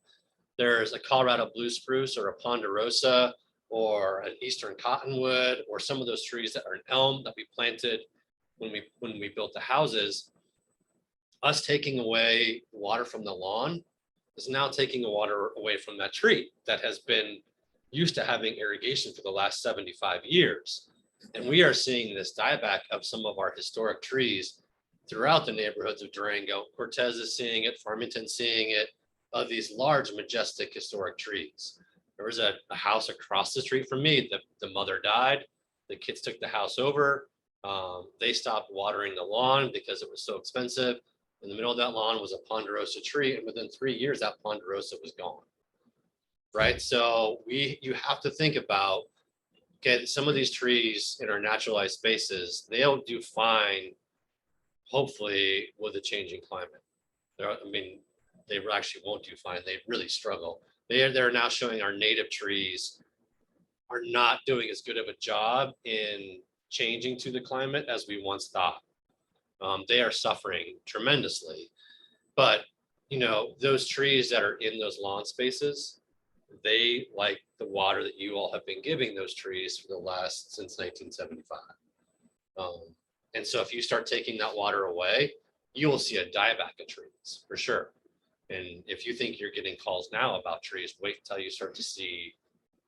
there's a Colorado blue spruce or a ponderosa or an eastern cottonwood or some of those trees that are an elm that we planted when we built the houses. Us taking away water from the lawn is now taking the water away from that tree that has been used to having irrigation for the last 75 years. And we are seeing this dieback of some of our historic trees throughout the neighborhoods of Durango. Cortez is seeing it, Farmington seeing it, of these large, majestic historic trees. There was a house across the street from me. The mother died. The kids took the house over. They stopped watering the lawn because it was so expensive. In the middle of that lawn was a ponderosa tree, and within 3 years, that ponderosa was gone. Right? So you have to think about, okay, some of these trees in our naturalized spaces, they'll do fine, hopefully, with a changing climate. They actually won't do fine. They really struggle. They're now showing our native trees are not doing as good of a job in changing to the climate as we once thought. They are suffering tremendously. But, you know, those trees that are in those lawn spaces, they like the water that you all have been giving those trees for the last, since 1975. And so if you start taking that water away, you will see a dieback of trees for sure. And if you think you're getting calls now about trees, wait until you start to see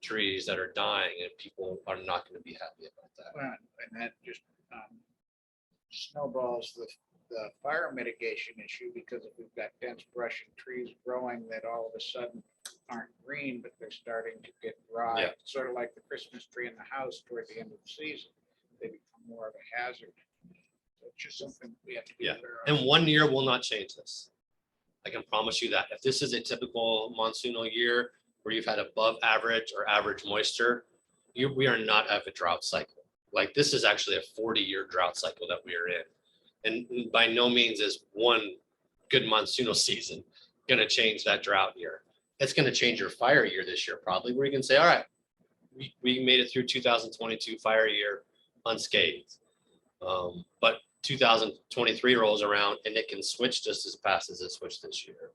trees that are dying, and people are not going to be happy about that. Well, and that just snowballs the fire mitigation issue, because if we've got dense brush and trees growing that all of a sudden aren't green, but they're starting to get dry, Yeah. sort of like the Christmas tree in the house toward the end of the season, they become more of a hazard. So it's just something we have to be Yeah. aware of. And 1 year will not change this. I can promise you that. If this is a typical monsoonal year where you've had above average or average moisture, we are not at a drought cycle. Like, this is actually a 40-year drought cycle that we are in. And by no means is one good monsoonal season going to change that drought year. It's going to change your fire year this year, probably, where you can say, all right, we made it through 2022 fire year unscathed. But 2023 rolls around and it can switch just as fast as it switched this year.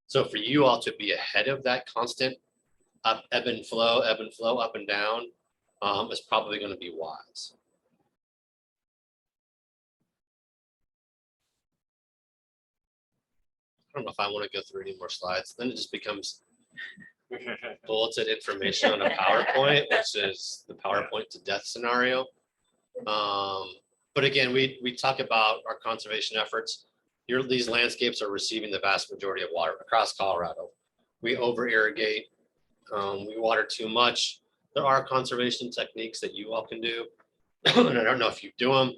So for you all to be ahead of that constant ebb and flow, up and down, is probably going to be wise. I don't know if I want to go through any more slides. Then it just becomes bulleted information on a PowerPoint, which is the PowerPoint to death scenario. But again, we talk about our conservation efforts. These landscapes are receiving the vast majority of water across Colorado. We over irrigate, we water too much. There are conservation techniques that you all can do. And I don't know if you do them.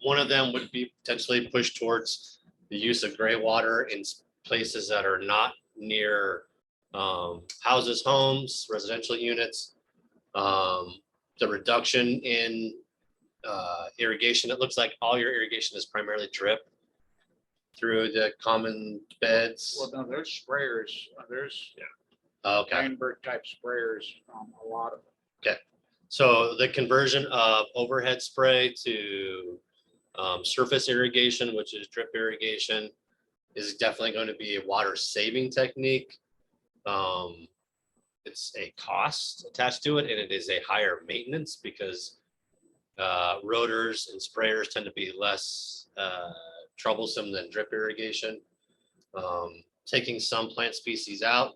One of them would be potentially push towards the use of gray water in places that are not near houses, homes, residential units. The reduction in irrigation, it looks like all your irrigation is primarily drip through the common beds. Well, no, there's sprayers, there's Okay, Steinberg type sprayers, a lot of them. so the conversion of overhead spray to surface irrigation, which is drip irrigation, is definitely going to be a water saving technique. It's a cost attached to it, and it is a higher maintenance because rotors and sprayers tend to be less troublesome than drip irrigation. Taking some plant species out,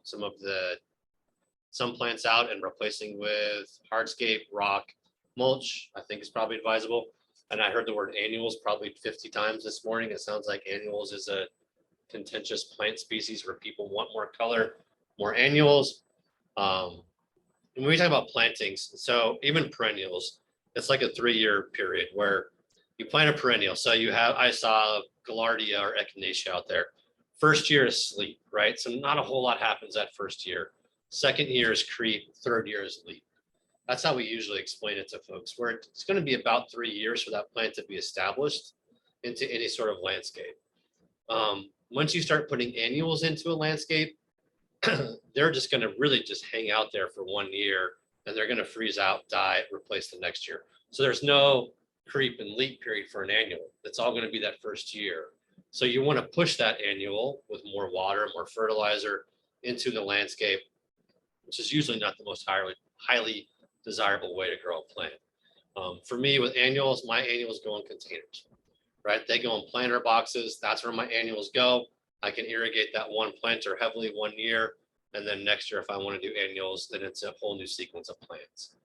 some plants out and replacing with hardscape, rock, mulch, I think is probably advisable. And I heard the word annuals probably 50 times this morning. It sounds like annuals is a contentious plant species where people want more color, more annuals. And when we talk about plantings, so even perennials, it's like a 3-year period where you plant a perennial. So I saw Gaillardia or Echinacea out there. First year is sleep, right? So not a whole lot happens that first year. Second year is creep, third year is leaf. That's how we usually explain it to folks, where it's going to be about 3 years for that plant to be established into any sort of landscape. Once you start putting annuals into a landscape, they're just going to really just hang out there for 1 year, and they're going to freeze out, die, replace the next year. So there's no creep and leap period for an annual. It's all going to be that first year. So you want to push that annual with more water, more fertilizer into the landscape, which is usually not the most highly desirable way to grow a plant. For me, with annuals, my annuals go in containers, right? They go in planter boxes. That's where my annuals go. I can irrigate that one planter heavily 1 year. And then next year, if I want to do annuals, then it's a whole new sequence of plants.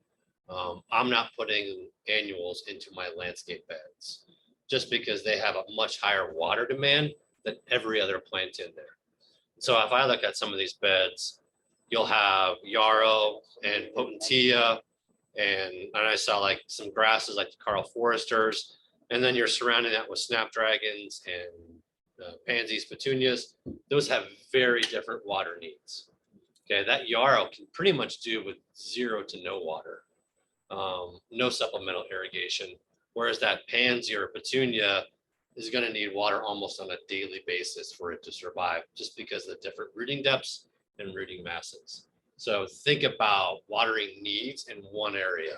I'm not putting annuals into my landscape beds just because they have a much higher water demand than every other plant in there. So if I look at some of these beds, you'll have yarrow and potentilla, and I saw like some grasses like the Carl Foresters, and then you're surrounding that with snapdragons and pansies, petunias. Those have very different water needs. Okay, that yarrow can pretty much do with 0 to no water, no supplemental irrigation, whereas that pansy or petunia is going to need water almost on a daily basis for it to survive, just because of the different rooting depths and rooting masses. So think about watering needs in one area,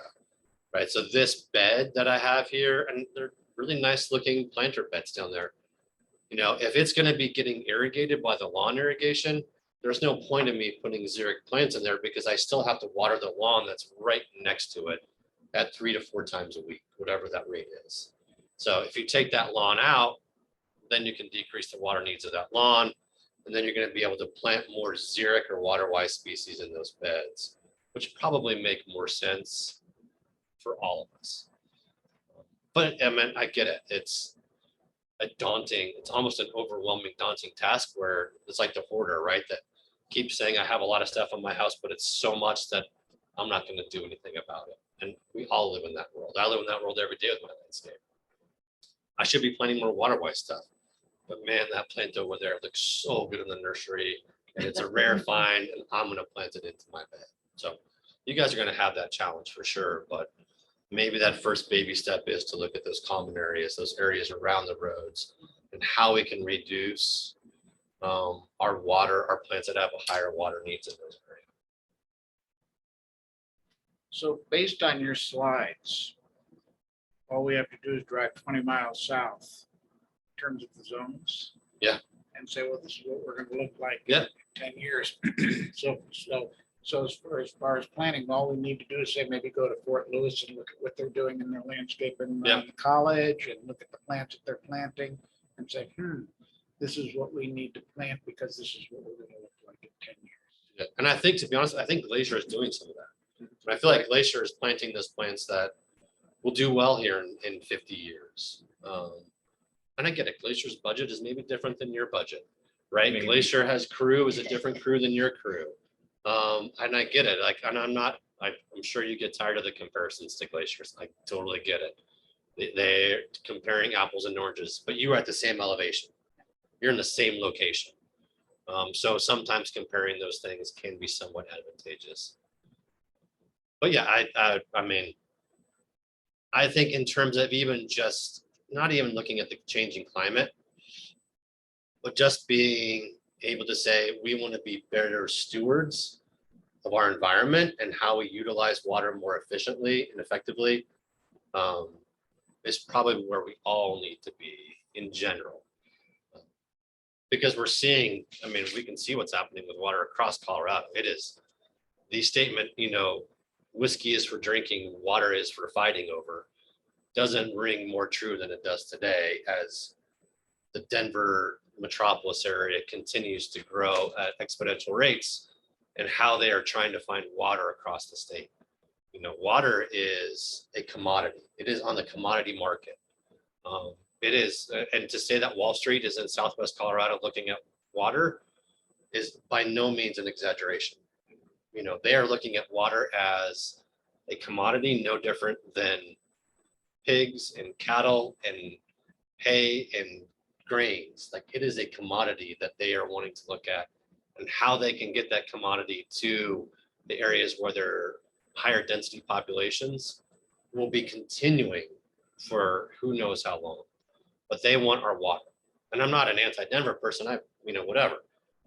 right? So this bed that I have here, and really nice looking planter beds down there. You know, if it's gonna be getting irrigated by the lawn irrigation, there's no point in me putting xeric plants in there because I still have to water the lawn that's right next to it at 3 to 4 times a week, whatever that rate is. So if you take that lawn out, then you can decrease the water needs of that lawn. And then you're gonna be able to plant more xeric or water-wise species in those beds, which probably make more sense for all of us. But I mean, I get it. It's almost an overwhelming, daunting task where it's like the hoarder, right? That keeps saying, I have a lot of stuff in my house, but it's so much that I'm not gonna do anything about it. And we all live in that world. I live in that world every day with my landscape. I should be planting more water-wise stuff. But man, that plant over there looks so good in the nursery and it's a rare find and I'm gonna plant it into my bed. So you guys are gonna have that challenge for sure, but maybe that first baby step is to look at those common areas, those areas around the roads and how we can reduce our plants that have a higher water needs in those areas. So based on your slides, all we have to do is drive 20 miles south in terms of the zones. Yeah. And say, well, this is what we're gonna look like Yeah. in 10 years. So as far as planning, all we need to do is say, maybe go to Fort Lewis and look at what they're doing in their landscaping Yeah. college and look at the plants that they're planting and say, this is what we need to plant because this is what we're gonna look like in 10 years. Yeah, and I think, to be honest, I think Glacier is doing some of that. But I feel like Glacier is planting those plants that will do well here in 50 years. And I get it, Glacier's budget is maybe different than your budget, right? Maybe. Glacier has crew, is a different crew than your crew. And I get it, like, and I'm sure you get tired of the comparisons to Glaciers, I totally get it. They're comparing apples and oranges, but you are at the same elevation. You're in the same location. So sometimes comparing those things can be somewhat advantageous. But yeah, I mean, I think in terms of even just, not even looking at the changing climate, but just being able to say, we want to be better stewards of our environment and how we utilize water more efficiently and effectively is probably where we all need to be in general. Because we're seeing, I mean, we can see what's happening with water across Colorado. It is the statement, you know, whiskey is for drinking, water is for fighting over, doesn't ring more true than it does today as the Denver metropolis area continues to grow at exponential rates and how they are trying to find water across the state. You know, water is a commodity. It is on the commodity market. It is, and to say that Wall Street is in Southwest Colorado looking at water is by no means an exaggeration. You know, they are looking at water as a commodity, no different than pigs and cattle and hay and grains. Like, it is a commodity that they are wanting to look at and how they can get that commodity to the areas where there are higher density populations will be continuing for who knows how long. But they want our water. And I'm not an anti-Denver person, whatever.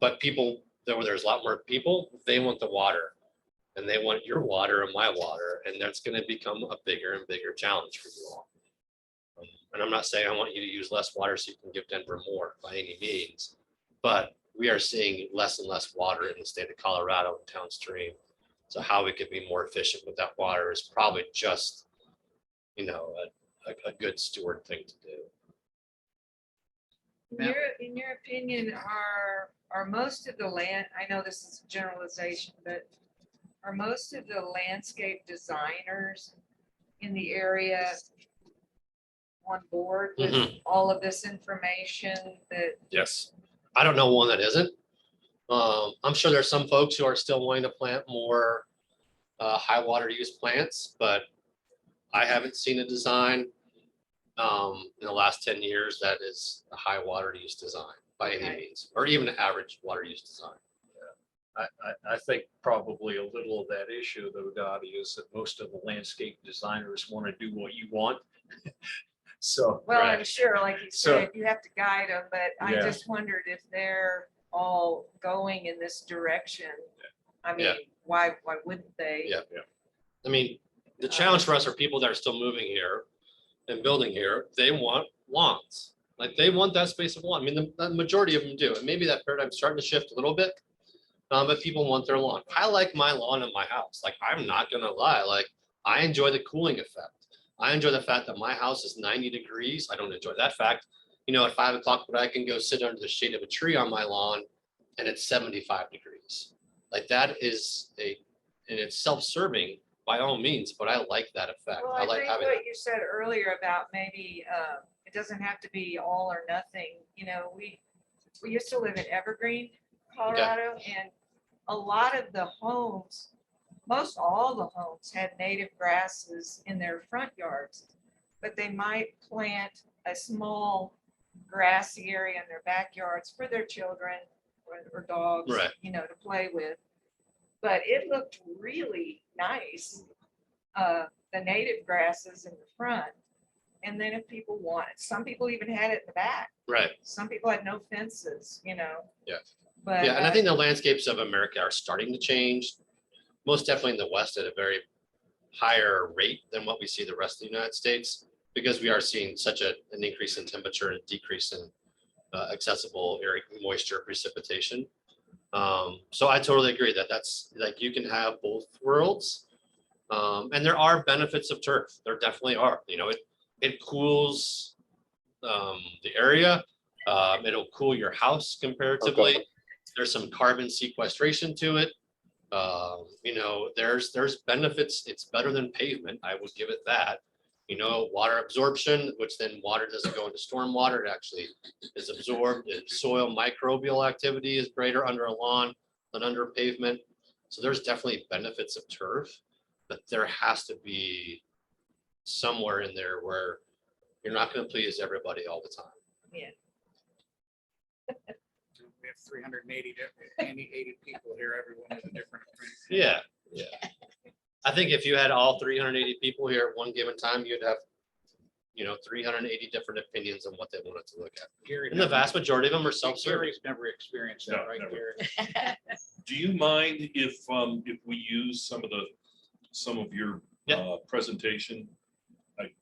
But people, there's a lot more people, they want the water. And they want your water and my water. And that's going to become a bigger and bigger challenge for you all. And I'm not saying I want you to use less water so you can give Denver more by any means. But we are seeing less and less water in the state of Colorado downstream. So how we could be more efficient with that water is probably just, you know, a good steward thing to do. In your opinion, are most of the land, I know this is a generalization, but are most of the landscape designers in the area on board with all of this information that? Yes. I don't know one that isn't. I'm sure there's some folks who are still wanting to plant more high water use plants, but I haven't seen a design in the last 10 years that is a high water use design by any means, or even an average water use design. I think probably a little of that issue though, Dottie, is that most of the landscape designers want to do what you want. So. Well, Right. I'm sure, like you So- said, you have to guide them, but I Yeah. just wondered if they're all going in this direction. I mean, Yeah. why wouldn't they? Yeah. I mean, the challenge for us are people that are still moving here and building here, they want lawns. Like they want that space of lawn. I mean, the majority of them do. And maybe that paradigm's starting to shift a little bit. But people want their lawn. I like my lawn in my house. Like, I'm not gonna lie, like I enjoy the cooling effect. I enjoy the fact that my house is 90 degrees. I don't enjoy that fact. You know, at 5 o'clock, but I can go sit under the shade of a tree on my lawn and it's 75 degrees. Like that is and it's self-serving by all means, but I like that effect. Well, I I like think having, what you said earlier about maybe, it doesn't have to be all or nothing, you know, we used to live in Evergreen, Colorado, and a lot of the homes, most all the homes had native grasses in their front yards, but they might plant a small grassy area in their backyards for their children or dogs, Right. you know, to play with. But it looked really nice, the native grasses in the front. And then if people wanted, some people even had it in the back. right. Some people had no fences, you know. Yeah. But Yeah, and I think the landscapes of America are starting to change. Most definitely in the West at a very higher rate than what we see the rest of the United States, because we are seeing such an increase in temperature and a decrease in accessible area moisture precipitation. So I totally agree that that's like you can have both worlds. And there are benefits of turf. There definitely are. You know, it cools the area. It'll cool your house comparatively. Okay. There's some carbon sequestration to it. You know, there's benefits. It's better than pavement. I would give it that. You know, water absorption, which then water doesn't go into stormwater. It actually is absorbed. Soil microbial activity is greater under a lawn than under pavement. So there's definitely benefits of turf, but there has to be somewhere in there where you're not going to please everybody all the time. We have 380 people here, everyone has a different opinion. Yeah, yeah. I think if you had all 380 people here at one given time, you'd have, you know, 380 different opinions on what they wanted to look at. Gary And the never- vast majority of them are self-serving. Gary's never experienced that, No, right, never. Gary? Do you mind if we use some of your Yeah. presentation?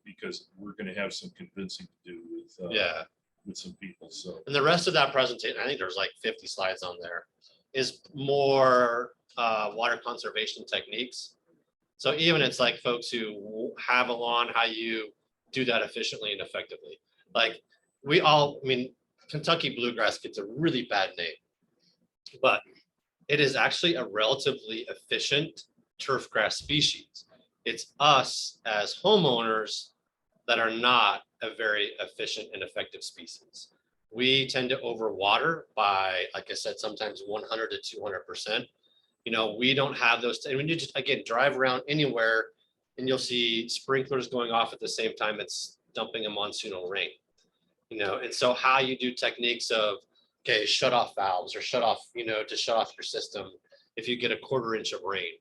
Because we're gonna have some convincing to do with Yeah. with some people, so. And the rest of that presentation, I think there's like 50 slides on there, is more water conservation techniques. So even it's like folks who have a lawn, how you do that efficiently and effectively. Like I mean, Kentucky bluegrass gets a really bad name, but it is actually a relatively efficient turf grass species. It's us as homeowners that are not a very efficient and effective species. We tend to overwater by, like I said, sometimes 100 to 200%. You know, we don't have those. And when you just, again, drive around anywhere and you'll see sprinklers going off at the same time it's dumping a monsoonal rain. You know, and so how you do techniques of, okay, shut off valves or shut off, you know, to shut off your system if you get a 1/4 inch of rain.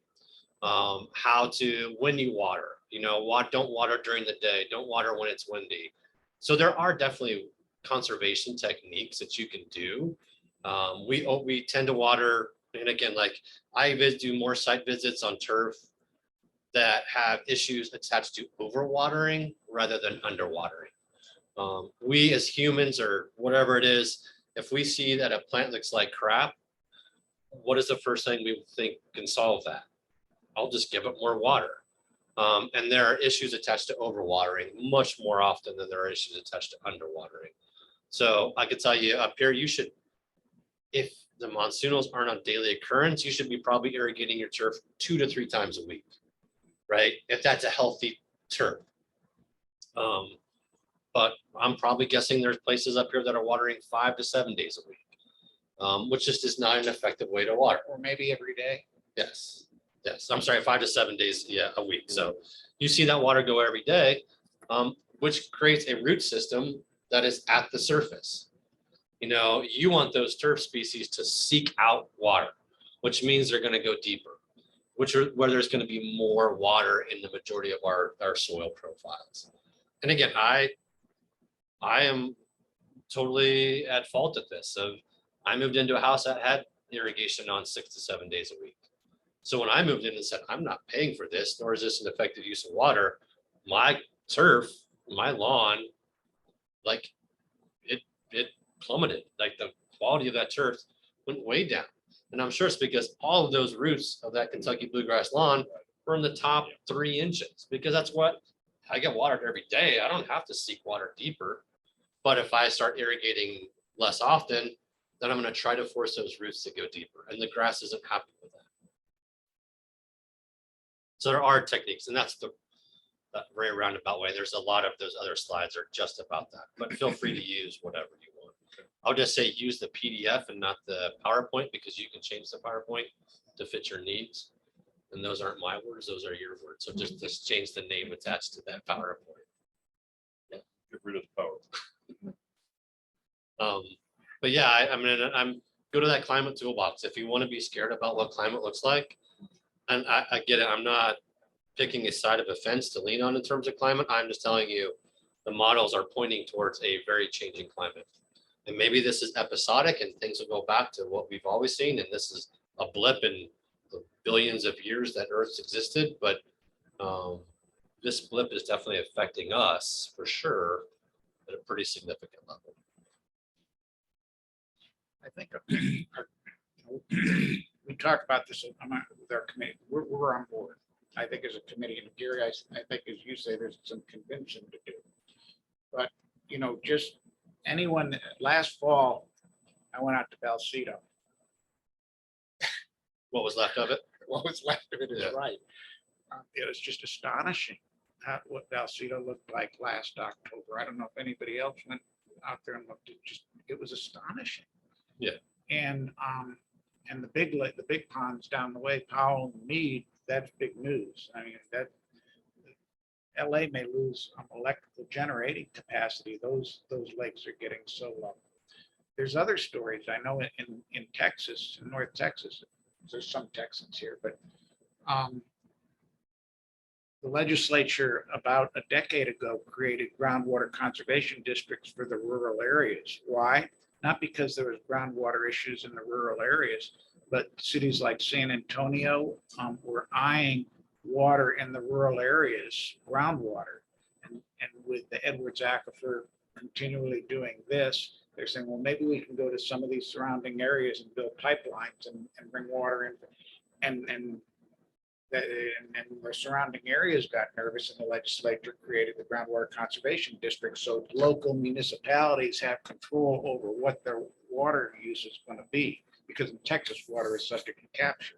How to, when you water, you know, don't water during the day, don't water when it's windy. So there are definitely conservation techniques that you can do. We tend to water, and again, like I do more site visits on turf that have issues attached to overwatering rather than underwatering. We as humans or whatever it is, if we see that a plant looks like crap, what is the first thing we think can solve that? I'll just give it more water. And there are issues attached to overwatering much more often than there are issues attached to underwatering. So I could tell you up here, you should, if the monsoonals aren't a daily occurrence, you should be probably irrigating your turf 2 to 3 times a week, right? If that's a healthy turf. But I'm probably guessing there's places up here that are watering 5 to 7 days a week, which just is not an effective way to water. Or maybe every day. Yes, yes, I'm sorry, 5 to 7 days, a week. So you see that water go every day, which creates a root system that is at the surface. You know, you want those turf species to seek out water, which means they're going to go deeper, where there's going to be more water in the majority of our soil profiles. And again, I am totally at fault at this. So I moved into a house that had irrigation on 6 to 7 days a week. So when I moved in and said, I'm not paying for this, nor is this an effective use of water, my turf my lawn, like it plummeted, like the quality of that turf went way down. And I'm sure it's because all of those roots of that Kentucky bluegrass lawn were in the top 3 inches, because that's what I get watered every day. I don't have to seek water deeper. But if I start irrigating less often, then I'm going to try to force those roots to go deeper. And the grass isn't happy with that. So there are techniques, and that's the that very roundabout way. There's a lot of those other slides are just about that, but feel free to use whatever you want. I'll just say use the PDF and not the PowerPoint, because you can change the PowerPoint to fit your needs. And those aren't my words, those are your words. So just change the name attached to that PowerPoint. Get rid of the power. But yeah, I'm go to that climate toolbox. If you want to be scared about what climate looks like, and I get it, I'm not picking a side of a fence to lean on in terms of climate. I'm just telling you, the models are pointing towards a very changing climate. And maybe this is episodic and things will go back to what we've always seen. And this is a blip in the billions of years that Earth's existed. But this blip is definitely affecting us for sure at a pretty significant level. I think we talked about this with our committee. We're on board. I think as a committee, and Gary, I think as you say, there's some convincing to do. But, you know, just anyone, last fall, I went out to Valsito. What was left of it? What was left of it is Yeah. right. It was just astonishing what Valsito looked like last October. I don't know if anybody else went out there and looked. It was astonishing. Yeah. And the big ponds down the way, Powell and Mead, that's big news. I mean, that LA may lose electrical generating capacity. Those lakes are getting so low. There's other stories. I know in Texas, in North Texas, there's some Texans here, but the legislature about a decade ago created groundwater conservation districts for the rural areas. Why? Not because there was groundwater issues in the rural areas, but cities like San Antonio were eyeing water in the rural areas, groundwater. And with the Edwards Aquifer continually doing this, they're saying, well, maybe we can go to some of these surrounding areas and build pipelines and bring water in. And the surrounding areas got nervous, and the legislature created the groundwater conservation district. So local municipalities have control over what their water use is going to be, because in Texas, water is subject to capture.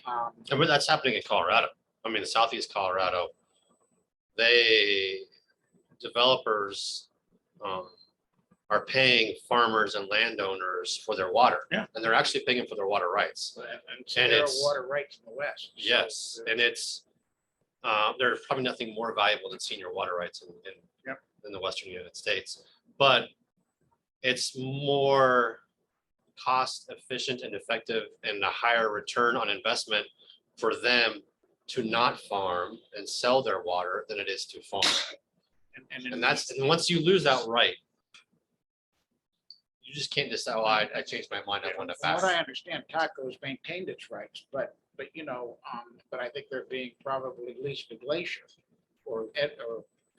And that's happening in Colorado. I mean, Southeast Colorado, developers are paying farmers and landowners for their water. Yeah. And they're actually paying for their water rights. And so And there are it's- water rights in the West. So Yes, and it's, there's probably nothing more valuable than senior water rights in the Western United States. But it's more cost efficient and effective and a higher return on investment for them to not farm and sell their water than it is to farm. And once you lose that right, you just can't decide, oh, I changed my mind, I want to From what fast. I understand, Taco's maintained its rights, but you know, but I think they're being probably leased to Glacier or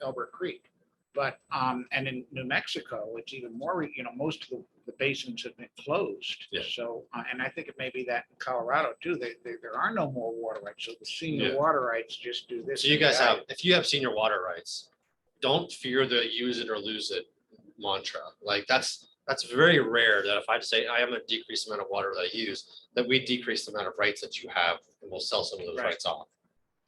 Elbert Creek. But and in New Mexico, it's even more, you know, most of the basins have been closed. Yeah. So, and I think it may be that in Colorado too, there are no more water rights. So the senior Yeah. water rights just do this. So you and guys that. have, if you have senior water rights, don't fear the use it or lose it mantra. Like that's very rare that if I say I have a decreased amount of water that I use, that we decrease the amount of rights that you have and we'll sell some of those Right. rights off.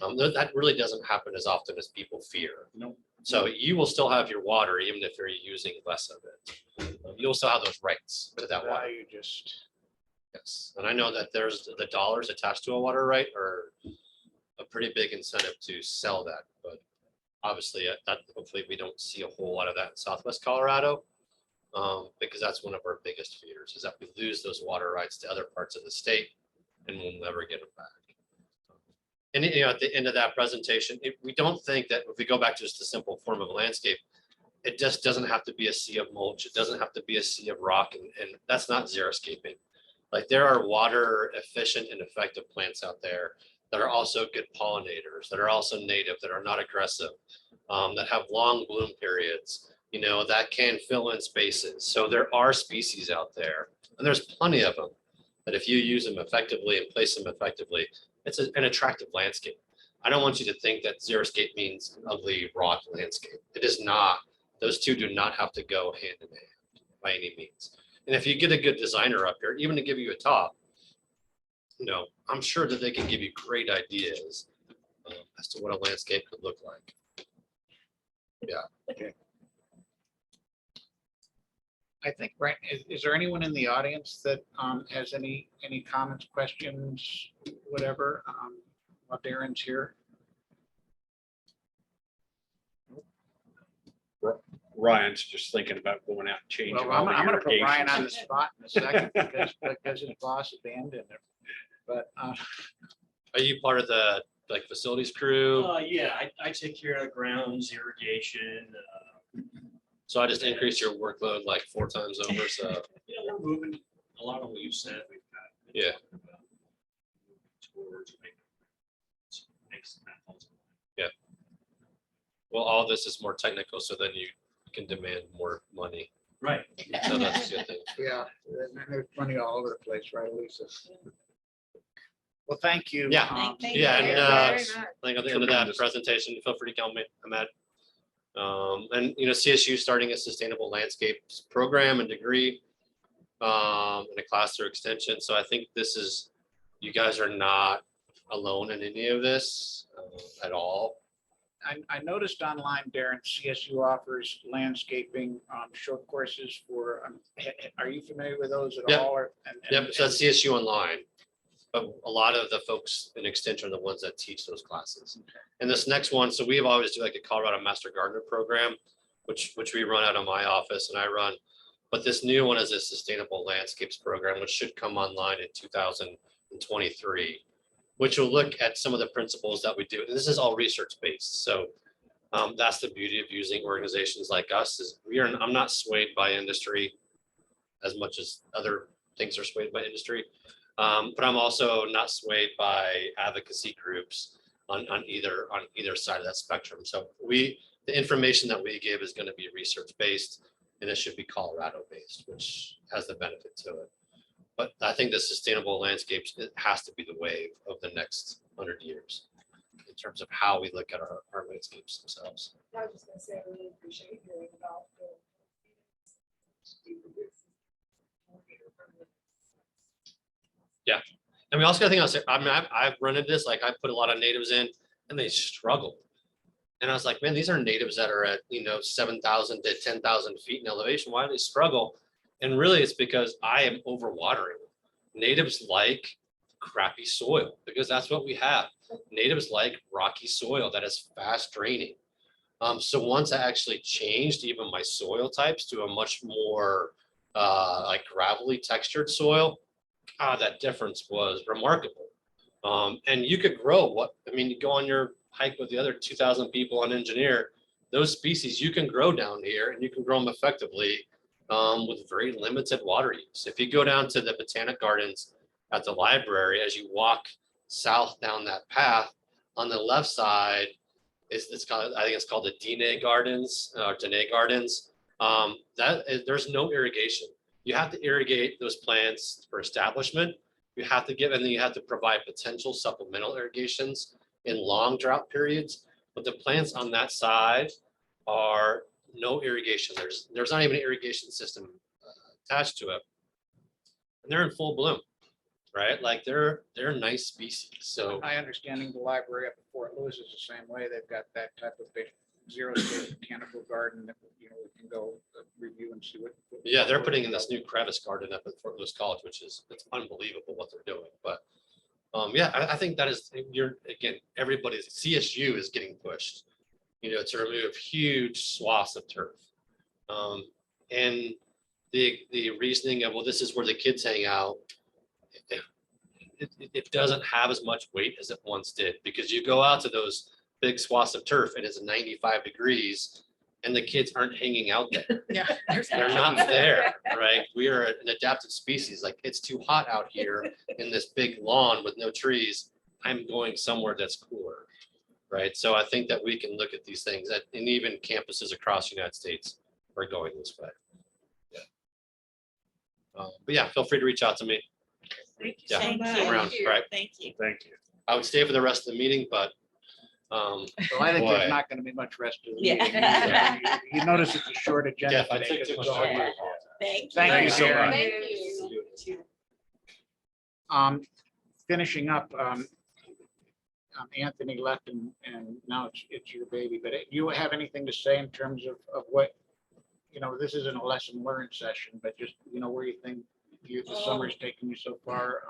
That really doesn't happen as often as people fear. No. So you will still have your water even if you're using less of it. You'll still have those rights to that water. Value just. Yes, and I know that there's the dollars attached to a water right are a pretty big incentive to sell that, but obviously that hopefully we don't see a whole lot of that in Southwest Colorado. Because that's one of our biggest fears is that we lose those water rights to other parts of the state and we'll never get them back. And you know, at the end of that presentation, we don't think that if we go back to just a simple form of landscape, it just doesn't have to be a sea of mulch. It doesn't have to be a sea of rock, and that's not xeriscaping. Like there are water efficient and effective plants out there that are also good pollinators, that are also native, that are not aggressive. that have long bloom periods, you know, that can fill in spaces. So there are species out there, and there's plenty of them, that if you use them effectively and place them effectively, it's an attractive landscape. I don't want you to think that xeriscape means ugly rock landscape. It is not. Those two do not have to go hand in hand by any means. And if you get a good designer up here, even to give you a top, you know, I'm sure that they can give you great ideas as to what a landscape could look like. I think, right, is there anyone in the audience that has any comments, questions, whatever, while Darren's here? Ryan's just thinking about going out and changing. Well, all the I'm gonna put Ryan on irrigation the systems. spot in a second because his boss abandoned him. But Are you part of the like facilities crew? Yeah, I take care of grounds, irrigation, So I just increased your workload like 4 times over. So we're moving a lot of what you said, we've got. Yeah. Towards. Makes that possible. well, all this is more technical, so then you can demand more money. Right. So that's a good thing. yeah, and there's money all over the place, right, Lisa? Well, thank you. Yeah. Thank Yeah, you and, very much. I think at the end of that Tremendous. presentation, feel free to call me, Ahmed. And, you know, CSU starting a sustainable landscapes program and degree in a class through extension. So I think this is, you guys are not alone in any of this at all. I noticed online, Darren, CSU offers landscaping short courses for, are you familiar with those at Yep. all? Yep, so that's CSU online. But a lot of the folks in extension are the ones that teach those classes. And this next one, so we have always do like a Colorado Master Gardener program, which we run out of my office and I run. But this new one is a sustainable landscapes program, which should come online in 2023, which will look at some of the principles that we do. And this is all research based. So that's the beauty of using organizations like us is I'm not swayed by industry as much as other things are swayed by industry. But I'm also not swayed by advocacy groups on either side of that spectrum. So the information that we give is going to be research based and it should be Colorado based, which has the benefit to it. But I think the sustainable landscapes, it has to be the wave of the next 100 years in terms of how we look at our landscapes themselves. I was just gonna say, I really appreciate hearing about the. And we also got to think, I mean, I've run into this, like I put a lot of natives in and they struggle. And I was like, man, these are natives that are at, 7,000 to 10,000 feet in elevation. Why do they struggle? And really it's because I am overwatering. Natives like crappy soil because that's what we have. Natives like rocky soil that is fast draining. So once I actually changed even my soil types to a much more like gravelly textured soil, that difference was remarkable. And you could grow you go on your hike with the other 2,000 people on Engineer, those species you can grow down here and you can grow them effectively with very limited water use. If you go down to the Botanic Gardens at the library, as you walk south down that path, on the left side, I think it's called the Dene Gardens or Dene Gardens. There's no irrigation. You have to irrigate those plants for establishment. You have to and then you have to provide potential supplemental irrigations in long drought periods. But the plants on that side are no irrigation. There's not even an irrigation system attached to it. And they're in full bloom, right? Like they're nice species. So My understanding, the library up at Fort Lewis is the same way. They've got that type of big zero state botanical garden that, we can go review and see what. yeah, they're putting in this new crevice garden up at Fort Lewis College, it's unbelievable what they're doing. But I think that is, everybody's CSU is getting pushed, to remove huge swaths of turf. And the reasoning of, well, this is where the kids hang out. It doesn't have as much weight as it once did, because you go out to those big swaths of turf and it's 95 degrees and the kids aren't hanging out there. Yeah. They're not there, right? We are an adaptive species. Like it's too hot out here in this big lawn with no trees. I'm going somewhere that's cooler, right? So I think that we can look at these things and even campuses across the United States are going this way. Yeah. But yeah, feel free to reach out to me. Thank you Yeah. so Thank much. you. Around, right? Thank you. Thank you. I would stay for the rest of the meeting, but So I think Boy. there's not going to be much rest of the Yeah. meeting. You notice it's a short agenda Jeff, I today. took too 'cause much it's all- time. Thank you. Thank you, Thanks so Darren. much. Thank you. Finishing up, Anthony left and now it's your baby, but you have anything to say in terms of what, this isn't a lesson learned session, but just, where you think the summer's taking you so far.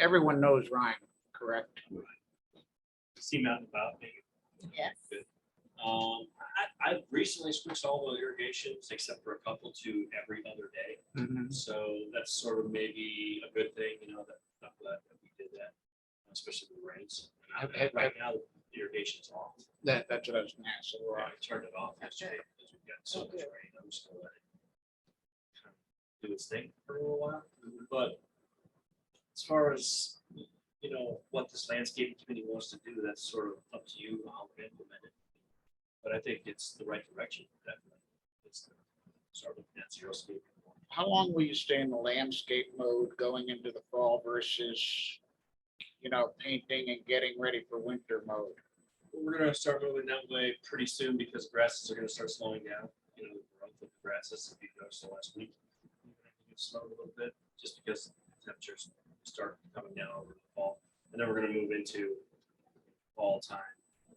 Everyone knows Ryan, correct? See nothing about me. Yes. I've recently switched all the irrigations except for a couple to every other day. Mhm. So that's sort of maybe a good thing, that I'm glad that we did that, especially with rains. And right now, the irrigation's off. That's what I was gonna ask. So, I turned it off yesterday because we've got so much rain. I'm just gonna let it kind of do its thing for a little while. But as far as, what this landscaping committee wants to do, that's sort of up to you how to implement it. But I think it's the right direction, definitely. It's the sort of net zero scape. how long will you stay in the landscape mode going into the fall versus, painting and getting ready for winter mode? We're gonna start moving that way pretty soon because grasses are gonna start slowing down. The growth of the grasses, if you noticed the last week, it slowed a little bit just because temperatures start coming down over the fall. And then we're gonna move into fall time,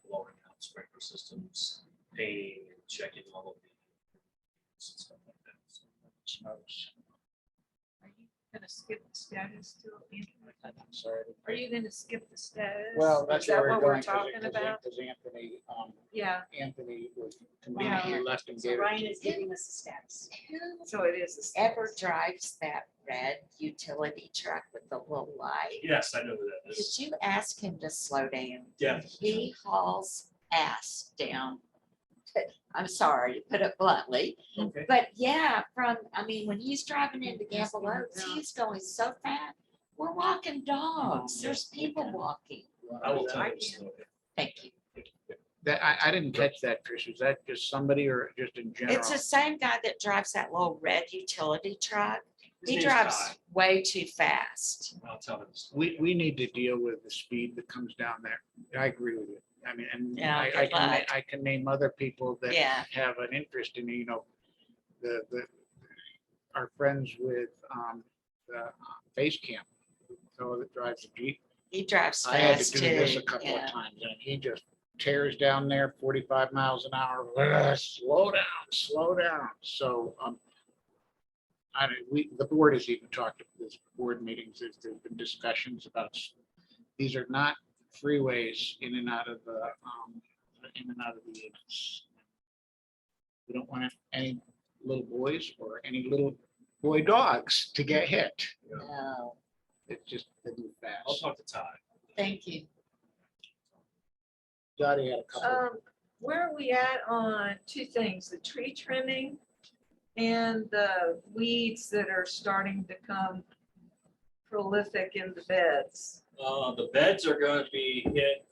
blowing out sprinkler systems, painting and checking all of the stuff like that. So, Smokes. Are you gonna skip the status still? Anthony? I'm sorry. Are you gonna skip the status? Well, that's Is that where what we're we're going. talking about? Because Yeah, Anthony was, Yeah. he left and So gave Ryan it. is giving us a status. so it is. a status. Ever drives that red utility truck with the little light? Yes, I know who that Could is. you ask him to slow down? Yeah. He hauls ass down. I'm sorry to put it bluntly, Okay. but yeah, when he's driving into Gamble Oaks, he's going so fast. We're walking dogs. There's people walking. I will tell him. to slow down. Thank you. That, I didn't catch that, Trish. Is that just somebody or just in general? It's the same guy that drives that little red utility truck. His He name's drives Ty. way too fast. I'll tell him. to slow We need to deal with the speed that comes down there. I agree with you. I mean, and Yeah, I good can, luck. I can name other people that Yeah. have an interest in, our friends with, the base camp. fellow that drives a Jeep. He drives I had to fast do too. this a couple of Yeah. times and he just tears down there 45 miles an hour. Slow down, slow down. So, the board has even talked at this board meetings, there's been discussions about, these are not freeways in and out of the units. We don't want any little boys or any little boy dogs to get hit. No, It's just, they move I'll fast. talk to Ty. thank you. Dottie had a couple. Where are we at on two things, the tree trimming and the weeds that are starting to come prolific in the beds? The beds are gonna be hit,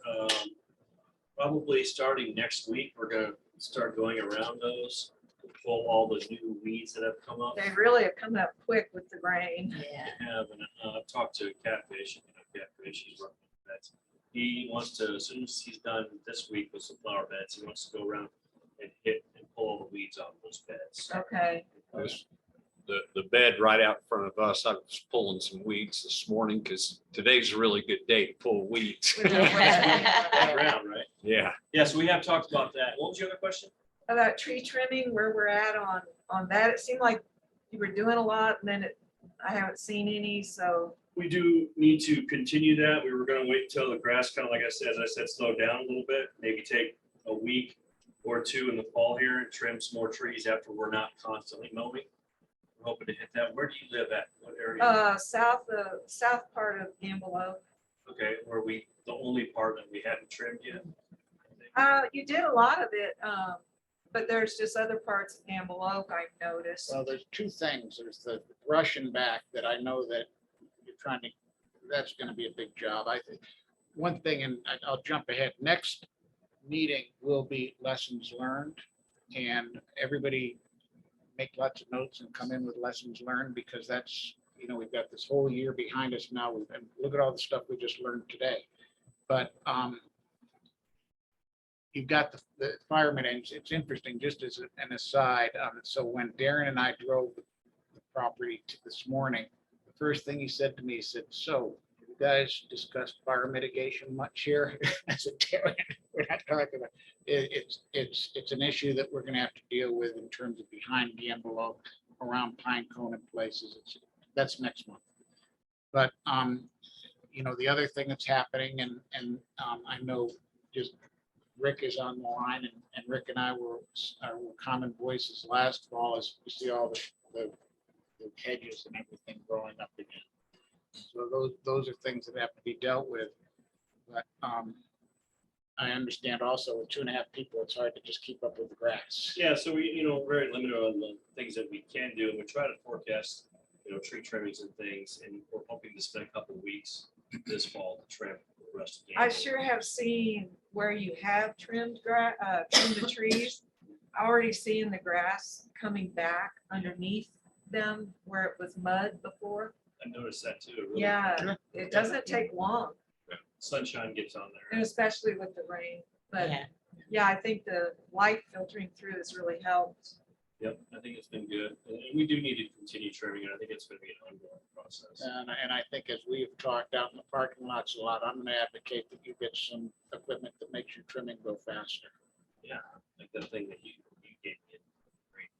probably starting next week. We're gonna start going around those, to pull all the new weeds that have come up. They really have come up quick with the rain. Yeah. Have, and I've talked to Catfish, Catfish, he's working with beds. He wants to, as soon as he's done this week with some flower beds, he wants to go around and hit and pull all the weeds off those beds. Okay, The bed right out in front of us, I was pulling some weeds this morning because today's a really good day to pull weeds. Around, right? Yeah. Yes, we have talked about that. What was your other question? about tree trimming, where we're at on that, it seemed like you were doing a lot and then I haven't seen any, so. We do need to continue that. We were gonna wait until the grass kind of, like I said, as I said, slow down a little bit, maybe take a week or two in the fall here and trim some more trees after we're not constantly mowing. We're hoping to hit that. Where do you live at? What area? South part of Gamble Oak. Okay, where the only part that we haven't trimmed yet. You did a lot of it, but there's just other parts of Gamble Oak I've noticed. Well, there's two things. There's the Russian back that I know that you're trying to, that's gonna be a big job. I think, one thing, and I'll jump ahead, next meeting will be lessons learned. And everybody make lots of notes and come in with lessons learned, because that's, we've got this whole year behind us now. And look at all the stuff we just learned today. But you've got the firemen, and it's interesting, just as an aside. So when Darren and I drove the property this morning, the first thing he said to me, he said, "So you guys discussed fire mitigation much here?" I said, "Darren, we're not talking about it. It's an issue that we're gonna have to deal with in terms of behind the envelope around Pine Cone and places. That's next month." But the other thing that's happening, and I know just Rick is on the line, and Rick and I were common voices last fall, as we see all the hedges and everything growing up again. So those are things that have to be dealt with. But I understand also with 2.5 people, it's hard to just keep up with the grass. Yeah, so we, very limited on the things that we can do, and we try to forecast, tree trimmings and things, and we're hoping to spend a couple of weeks this fall to trim the rest of the. I sure have seen where you have trimmed the trees. Already seeing the grass coming back underneath them where it was mud before. I noticed that too. It really- Yeah, it doesn't take long, Sunshine gets on there. and especially with the rain. But Yeah. yeah, I think the light filtering through has really helped. Yep, I think it's been good, and we do need to continue trimming, and I think it's gonna be an ongoing process. And I think as we've talked out in the parking lots a lot, I'm gonna advocate that you get some equipment that makes your trimming go faster. Like the thing that you gave me.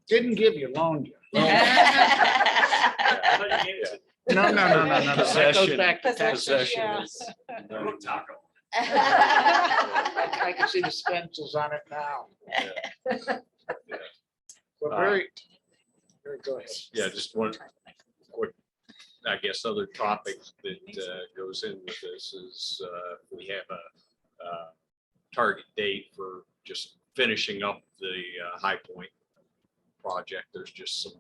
Didn't give you, loaned you. I thought you gave it No. That goes Possession. back to taxes. Possession Yeah. is. to me. No taco. I can see the stencils on it now. Well, go ahead. Yeah, just one quick, I guess, other topic that goes in with this is we have a target date for just finishing up the High Point project. There's just some,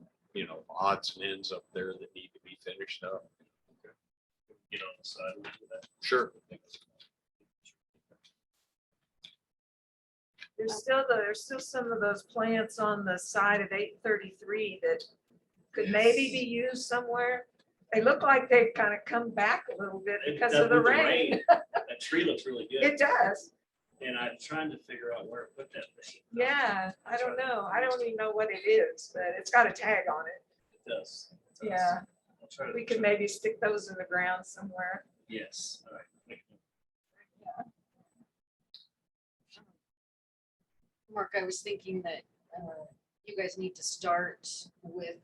odds and ends up there that need to be finished up. Get on the side. We'll do that. Sure. There's still some of those plants on the side of 833 that could maybe be used somewhere. They look like they've kind of come back a little bit because That of the with rain. That tree looks really good, It does. and I'm trying to figure out where to put that thing. Yeah, I don't know. I don't even know what it is, but it's got a tag on it. It does. It does. Yeah, I'll try to. we could maybe stick those in the ground somewhere. Yes, all right. Mark, I was thinking that you guys need to start with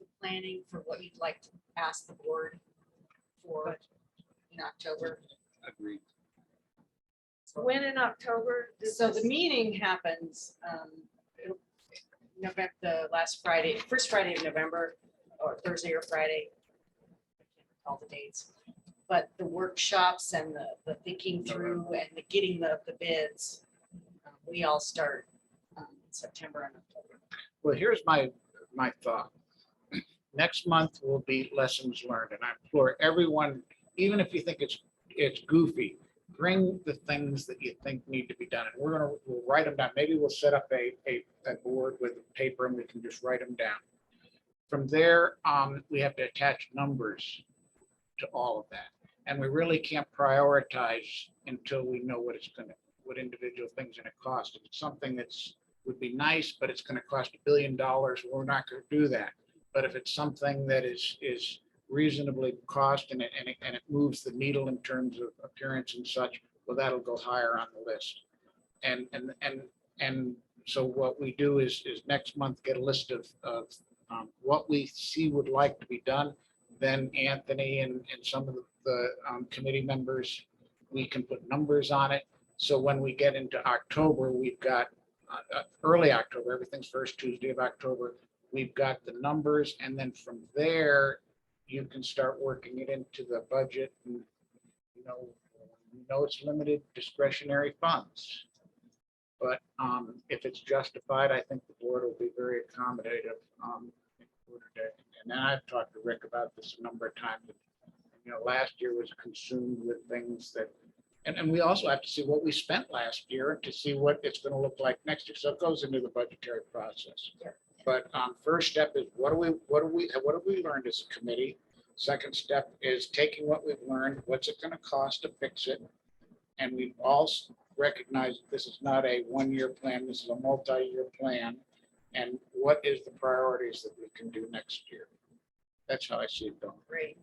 the planning for what you'd like to ask the board for in October. Agreed. When in October? does So this- the meeting happens November, the last Friday, first Friday of November, or Thursday or Friday. I can't recall the dates. But the workshops and the thinking through and the getting the bids, we all start in September and October. Well, here's my thought. Next month will be lessons learned, and I implore everyone, even if you think it's goofy, bring the things that you think need to be done, and we'll write them down. Maybe we'll set up a board with paper and we can just write them down. From there, we have to attach numbers to all of that, and we really can't prioritize until we know what what individual things are gonna cost. If it's something would be nice, but it's gonna cost $1 billion, we're not gonna do that. But if it's something that is reasonably cost and it moves the needle in terms of appearance and such, well, that'll go higher on the list. And so what we do is next month get a list of what we see would like to be done. Then Anthony and some of the committee members, we can put numbers on it. So when we get into October, we've got early October, everything's first Tuesday of October. We've got the numbers, and then from there, you can start working it into the budget. And, it's limited discretionary funds. But if it's justified, I think the board will be very accommodative. And then I've talked to Rick about this a number of times. Last year was consumed with things that And we also have to see what we spent last year to see what it's gonna look like next year. So it goes into the budgetary process. But first step is what have we learned as a committee? Second step is taking what we've learned, what's it gonna cost to fix it? And we've all recognized this is not a one-year plan, this is a multi-year plan. And what is the priorities that we can do next year? That's how I see it going. Great.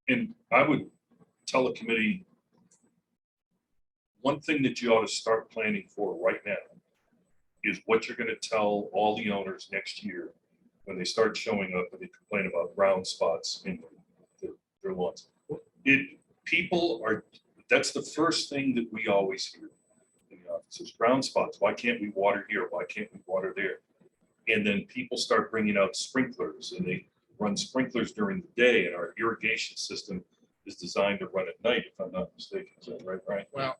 And I would tell the committee, one thing that you ought to start planning for right now is what you're gonna tell all the owners next year when they start showing up and they complain about brown spots in their lawns. People are, that's the first thing that we always hear in the office is brown spots. Why can't we water here? Why can't we water there? And then people start bringing out sprinklers and they run sprinklers during the day, and our irrigation system is designed to run at night, if I'm not mistaken. Is that right, Brian? Well,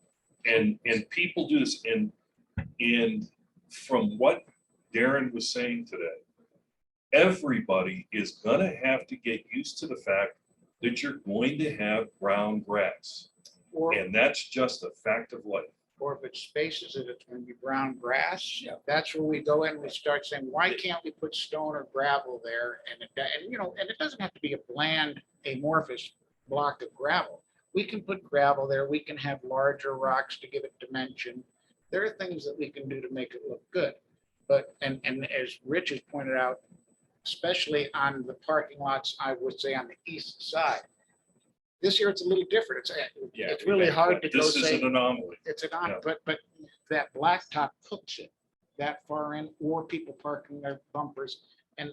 And people do this, and from what Darren was saying today, everybody is gonna have to get used to the fact that you're going to have brown grass. or And that's just a fact of life. or if it spaces it, it's gonna be brown grass. Yeah. That's where we go in, we start saying, why can't we put stone or gravel there? And it doesn't have to be a bland amorphous block of gravel. We can put gravel there, we can have larger rocks to give it dimension. There are things that we can do to make it look good. But, and as Rich has pointed out, especially on the parking lots, I would say on the east side. This year, it's a little different. It's really hard to go This is say. an anomaly. It's an, Yeah. but that blacktop hooks it that far in, or people parking their bumpers. And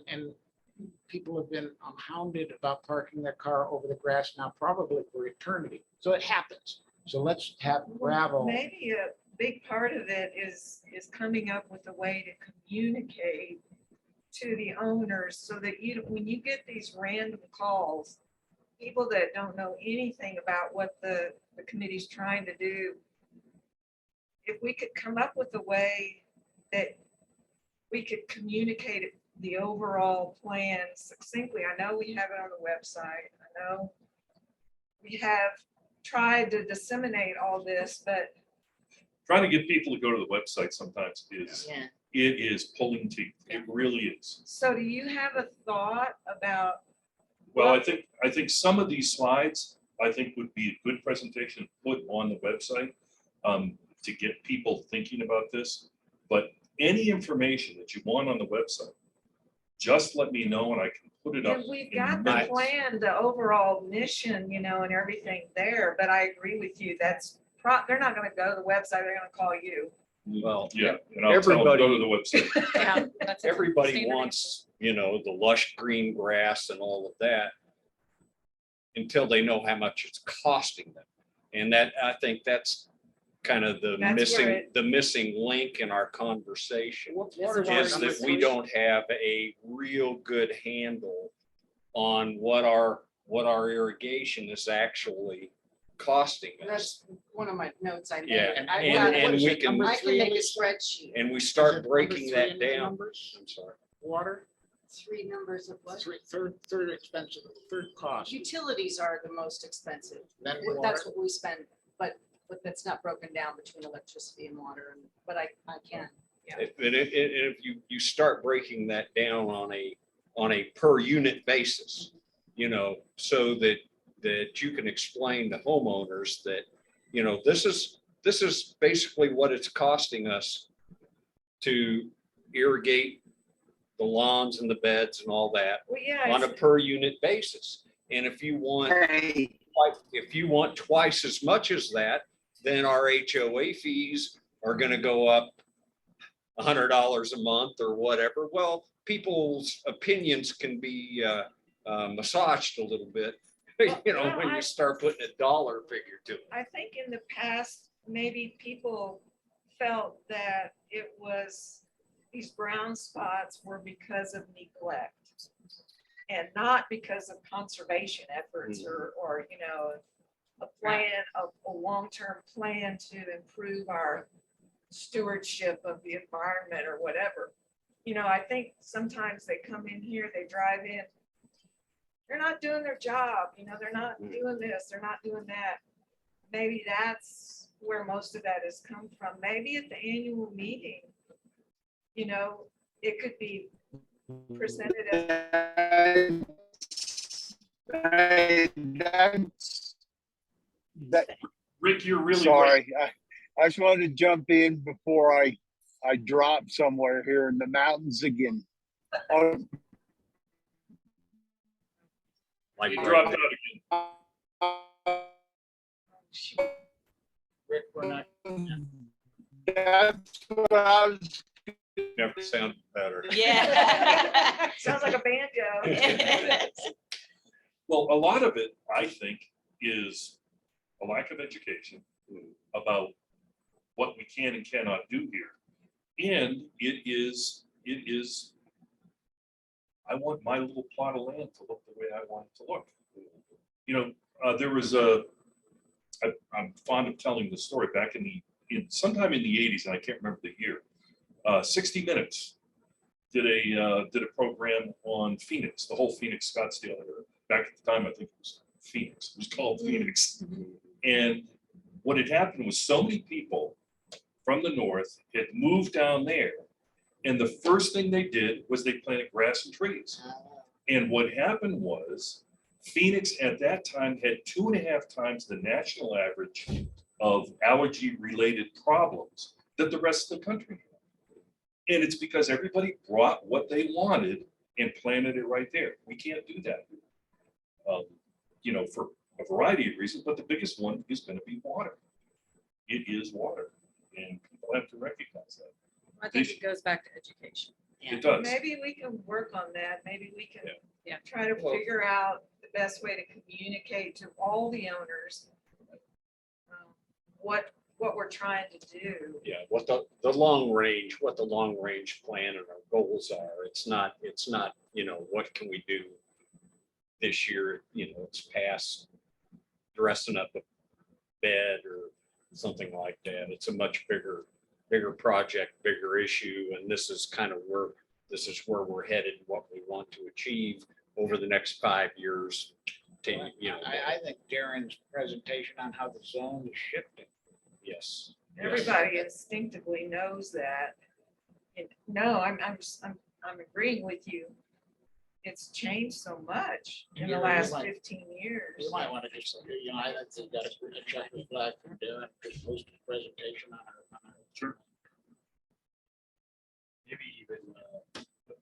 people have been hounded about parking their car over the grass now probably for eternity. So it happens. So let's have gravel. Maybe a big part of it is coming up with a way to communicate to the owners so that when you get these random calls, people that don't know anything about what the committee's trying to do, if we could come up with a way that we could communicate the overall plan succinctly. I know we have it on the website. I know we have tried to disseminate all this, but Trying to get people to go to the website sometimes is, Yeah. it is pulling teeth. It really is. so do you have a thought about, Well, I think some of these slides, I think would be a good presentation to put on the website to get people thinking about this. But any information that you want on the website, just let me know and I can put it up. and we've in got the minutes. plan, the overall mission, and everything there, but I agree with you, they're not gonna go to the website, they're gonna call you. Well, Yeah, and I'll tell them, go to everybody- the website. Yeah, that's everybody standard. wants, the lush green grass and all of that until they know how much it's costing them. And that, I think that's kind of the That's where missing link in our conversation. Water Is number that we three. don't have a real good handle on what our irrigation is actually costing us. That's one of my notes I made. Yeah, And- I've and- got and it. we can- Number I can three, make a Lisa? spreadsheet, And we Is it start number breaking three that in the down. numbers? I'm sorry. Water, 3 numbers of what? third expensive, third cost, Utilities are the most expensive. then That's water. what we spend, but that's not broken down between electricity and water, but I can. If you start breaking that down on a per unit basis, so that you can explain to homeowners that, this is basically what it's costing us to irrigate the lawns and the beds and all that Well, yeah, on a it's- per unit basis. And if you want twice as much as that, then our HOA fees are gonna go up $100 a month or whatever. Well, people's opinions can be massaged a little bit, when you start putting a dollar figure to it. I think in the past, maybe people felt that it was, these brown spots were because of neglect and not because of conservation efforts or, a plan, a long-term plan to improve our stewardship of the environment or whatever. I think sometimes they come in here, they drive in, they're not doing their job, you know, they're not doing this, they're not doing that. Maybe that's where most of that has come from. Maybe at the annual meeting, you know, it could be presented as, That, Rick, you're really right. sorry, I just wanted to jump in before I drop somewhere here in the mountains again. Oh, Like, You dropped out again. Rick, we're not, that's what I was never sound better. Yeah. sounds like a banjo. Well, a lot of it, I think, is a lack of education about what we can and cannot do here. And it is, I want my little plot of land to look the way I want it to look. You know, there was I'm fond of telling the story back sometime in the 80s, and I can't remember the year. 60 Minutes did a program on Phoenix, the whole Phoenix Scottsdale area. Back at the time, I think it was Phoenix. It was called Phoenix. And what had happened was so many people from the north had moved down there. And the first thing they did was they planted grass and trees. And what happened was Phoenix at that time had 2.5 times the national average of allergy-related problems that the rest of the country had. And it's because everybody brought what they wanted and planted it right there. We can't do that. You know, for a variety of reasons, but the biggest one is going to be water. It is water, and people have to recognize that. I think it goes back to education. It does. Maybe we can work on that. Maybe we can Yeah. try to figure out the best way to communicate to all the owners what we're trying to do. Yeah, what the long range plan and our goals are. It's not, you know, what can we do this year? You know, it's past dressing up a bed or something like that. It's a much bigger project, bigger issue. And this is where we're headed, what we want to achieve over the next 5 years. You know, I think Darren's presentation on how the zone is shifting. yes. Everybody instinctively knows that. And no, I'm agreeing with you. It's changed so much in the You're last right. 15 years. You might want to just, you know, I think that's a check the flag from Darren, just post a presentation on our. Sure. Maybe even,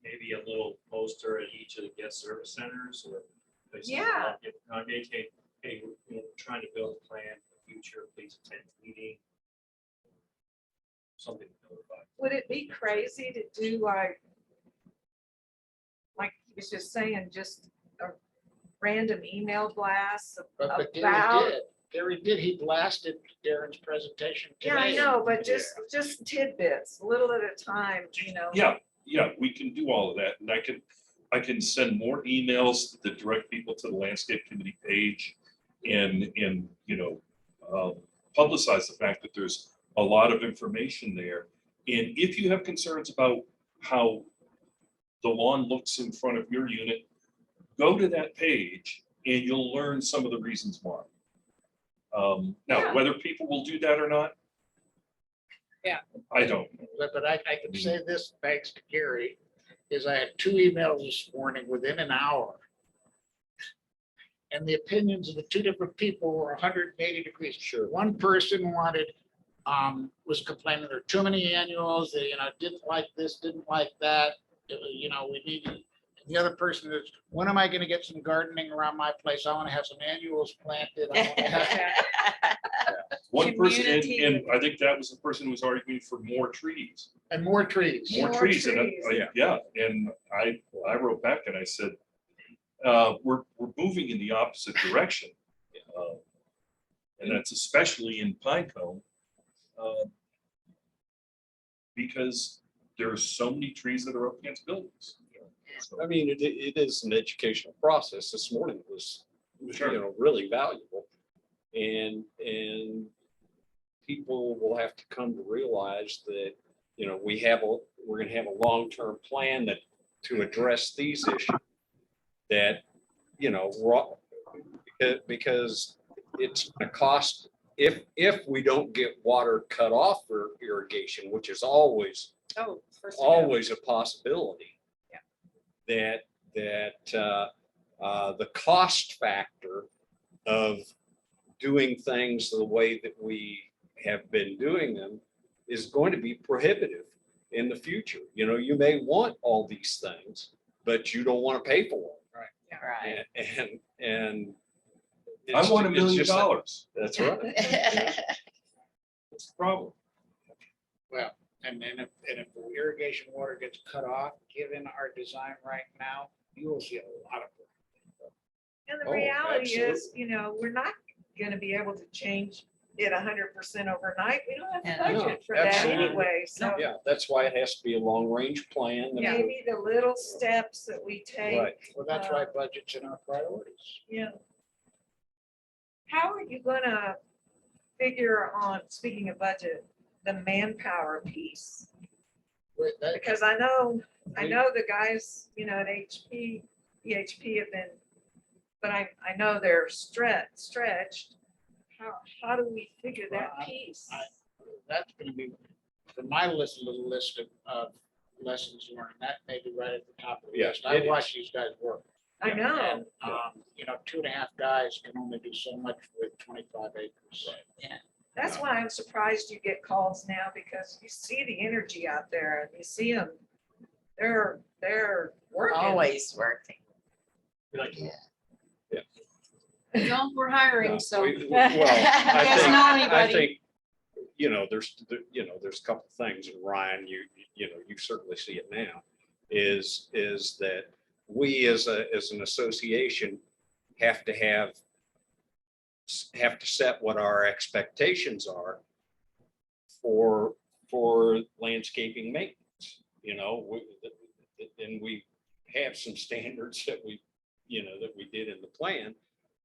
maybe a little poster at each of the guest service centers or. places Yeah. like, hey, we're trying to build a plan for the future, please attend the meeting. Something to notify. Would it be crazy to do like he was just saying, just a random email blast But about? Gary did, he blasted Darren's presentation today. Yeah, I know, but just tidbits, a little at a time, you know? Yeah, we can do all of that. And I can send more emails that direct people to the landscape committee page and you know, publicize the fact that there's a lot of information there. And if you have concerns about how the lawn looks in front of your unit, go to that page and you'll learn some of the reasons why. Now, Yeah. whether people will do that or not. Yeah. I don't. But I can say this, thanks to Gary, is I had 2 emails this morning within an hour. And the opinions of the 2 different people were 180 degrees. Sure. One person was complaining there are too many annuals, they, you know, didn't like this, didn't like that. You know, we need, and the other person is, when am I gonna get some gardening around my place? I wanna have some annuals planted. I wanna have- One person, Community. and I think that was the person who was arguing for more trees. And more trees. More More trees, and trees. yeah, and I wrote back and I said, we're moving in the opposite direction. And that's especially in Pinecone. Because there are so many trees that are up against buildings. So, I mean, it is an educational process. This morning was, Sure. you know, really valuable. And people will have to come to realize that, you know, we're gonna have a long-term plan to address these issues that you know, because it's gonna cost, if we don't get water cut off for irrigation, which is always Oh, first thing I know. always a possibility. The cost factor of doing things the way that we have been doing them is going to be prohibitive in the future. You know, you may want all these things, but you don't want to pay for them. Right. And I it's want $1 it's million. just- That's right. That's the problem. Well, and if the irrigation water gets cut off, given our design right now, you will see a lot of. And the Oh, reality is, absolutely. you know, we're not gonna be able to change it 100% overnight. We don't have the Yeah. budget No, for that absolutely. anyway, so Yeah, that's why it has to be a long-range plan. that we- maybe the little steps that we take. Right. Well, that's why budget's in our priorities. Yeah. How are you gonna figure on, speaking of budget, the manpower piece? Because I know the guys, you know, at EHP have been, but I know they're stretched. How do we figure that Well, piece? That's gonna be, for my little list of lessons learned, that may be right at the top of the Yeah, list. I it is. watch these guys work. I know. And, you know, 2.5 guys can only do so much with 25 acres. That's why I'm surprised you get calls now, because you see the energy out there and you see them. They're working. Always working. Like, No, we're hiring, No, so. well, I Guys think- know I anybody? think, you know, there's a couple things, and Ryan, you know, you certainly see it now, is that we as an association have to set what our expectations are for landscaping maintenance, you know, and we have some standards that we did in the plan,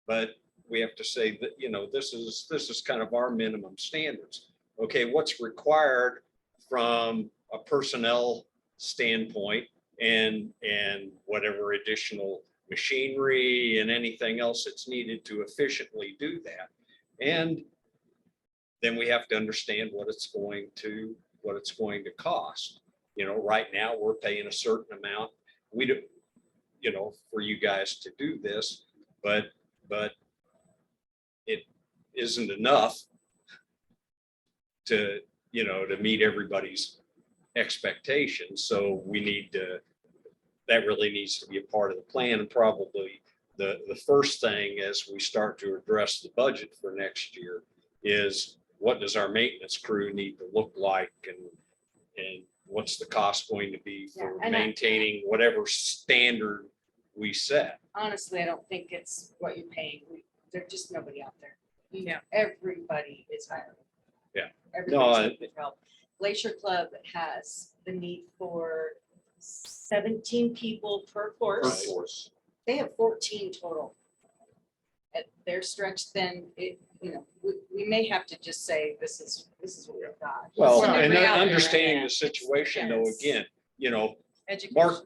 but we have to say that, you know, this is kind of our minimum standards. Okay, what's required from a personnel standpoint and whatever additional machinery and anything else that's needed to efficiently do that. And then we have to understand what it's going to cost. You know, right now we're paying a certain amount. We do, you know, for you guys to do this, but it isn't enough to, you know, to meet everybody's expectations. So that really needs to be a part of the plan, and probably the first thing as we start to address the budget for next year is what does our maintenance crew need to look like, and what's the cost going to be for Yeah, and I- maintaining whatever standard we set. Honestly, I don't think it's what you're paying. There's just nobody out there. Yeah. Everybody is hiring. Yeah. Everybody's looking for help. Glacier Club has the need for 17 people per course. Workforce. They have 14 total. They're stretched, then we may have to just say, this is what we've got. Well, Send and everybody out there understanding and the situation though, Yes. again, you know, education.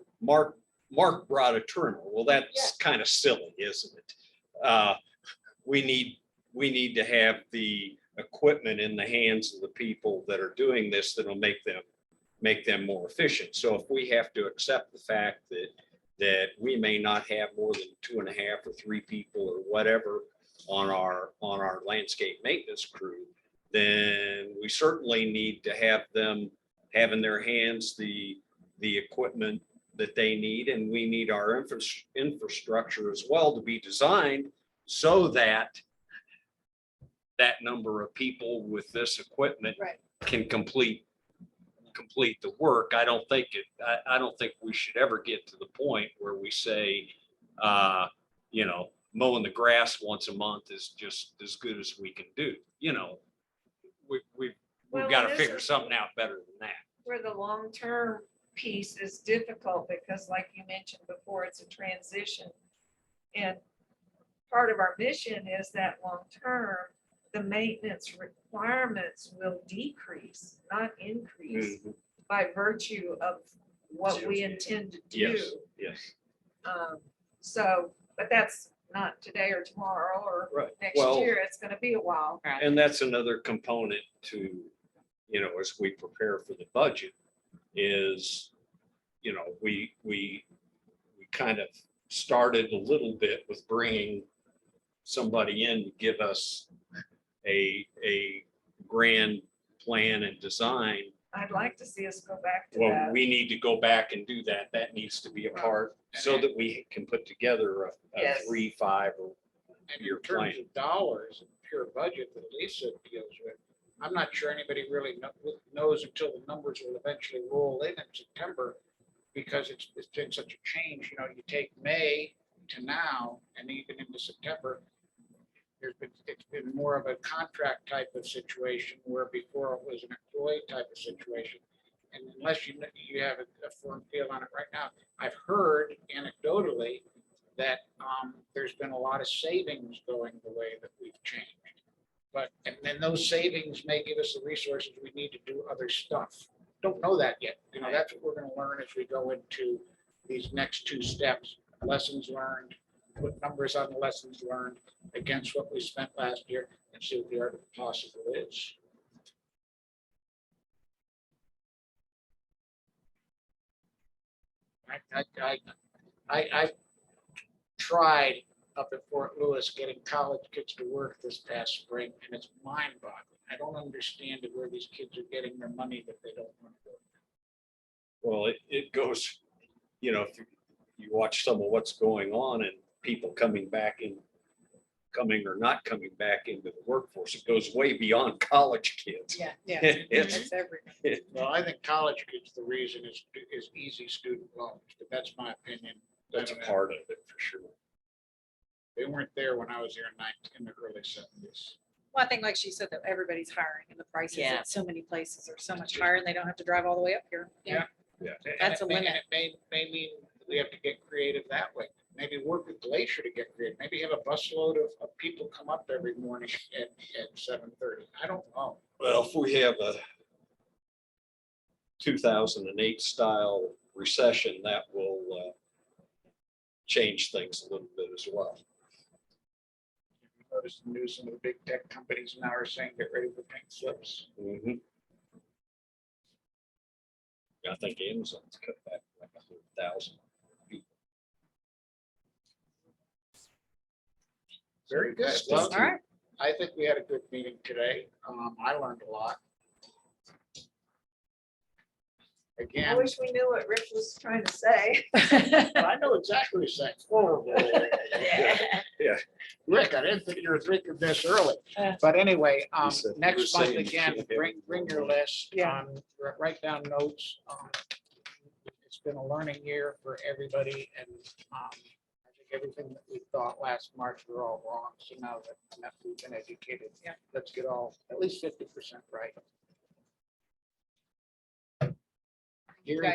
Mark brought a trimmer. Well, that's Yeah. kind of silly, isn't it? We need to have the equipment in the hands of the people that are doing this that'll make them more efficient. So if we have to accept the fact that we may not have more than 2.5 or 3 people or whatever on our landscape maintenance crew, then we certainly need to have them have in their hands the equipment that they need, and we need our infrastructure as well to be designed so that that number of people with this equipment Right. can complete the work. I don't think we should ever get to the point where we say, you know, mowing the grass once a month is just as good as we can do. You know, we've Well, got to this figure is- something out better than that. Where the long-term piece is difficult, because like you mentioned before, it's a transition. And part of our mission is that long-term, the maintenance requirements will decrease, not increase, by virtue of what we intend to Yes, do. yes. So but that's not today or tomorrow or Right. next Well, year. It's gonna be a while. and that's another component to, as we prepare for the budget is, we kind of started a little bit with bringing somebody in to give us a grand plan and design. I'd like to see us go back to Well, that. we need to go back and do that. That needs to be a part so that we can put together a Yes. 3, 5, or And your in terms plan. of dollars and pure budget that Lisa deals with, I'm not sure anybody really knows until the numbers will eventually roll in September. Because it's been such a change, you take May to now and even into September. It's been more of a contract type of situation where before it was an employee type of situation. And unless you have a firm feel on it right now, I've heard anecdotally that there's been a lot of savings going the way that we've changed. And then those savings may give us the resources we need to do other stuff. Don't know that yet. That's what we're going to learn as we go into these next 2 steps. Lessons learned, put numbers on the lessons learned against what we spent last year and see what the art of the possible is. I tried up at Fort Lewis getting college kids to work this past spring, and it's mind-boggling. I don't understand where these kids are getting their money that they don't want to go. Well, it goes, if you watch some of what's going on and people coming or not coming back into the workforce, it goes way beyond college kids. Yeah. It's, Well, I think college kids, the reason is easy student loans, but that's my opinion. that's a part of it for sure. They weren't there when I was here in the early 70s. Well, I think like she said, that everybody's hiring and the prices Yeah. at so many places are so much higher and they don't have to drive all the way up here. Yeah. Yeah. That's a And limit. it may mean we have to get creative that way. Maybe work with Glacier to get creative. Maybe have a busload of people come up every morning at 7:30. I don't know. Well, if we have a 2008 style recession, that will change things a little bit as well. Notice the news, some of the big tech companies now are saying, get ready for pink slips. Mhm. I think Amazon's cut back like 100,000 people. Very good. Stay Well, tuned. All right. I think we had a good meeting today. I learned a lot. I Again, wish we knew what Rick was trying to say. I know exactly what he's saying. Horrible. Rick, I didn't think you were drinking this early. But anyway, He said, "You next were month saying you again, can't have bring it." your list. Yeah. Write down notes. It's been a learning year for everybody and I think everything that we thought last March, we're all wrong. So now that we've been educated, let's get at least 50% right. Gary,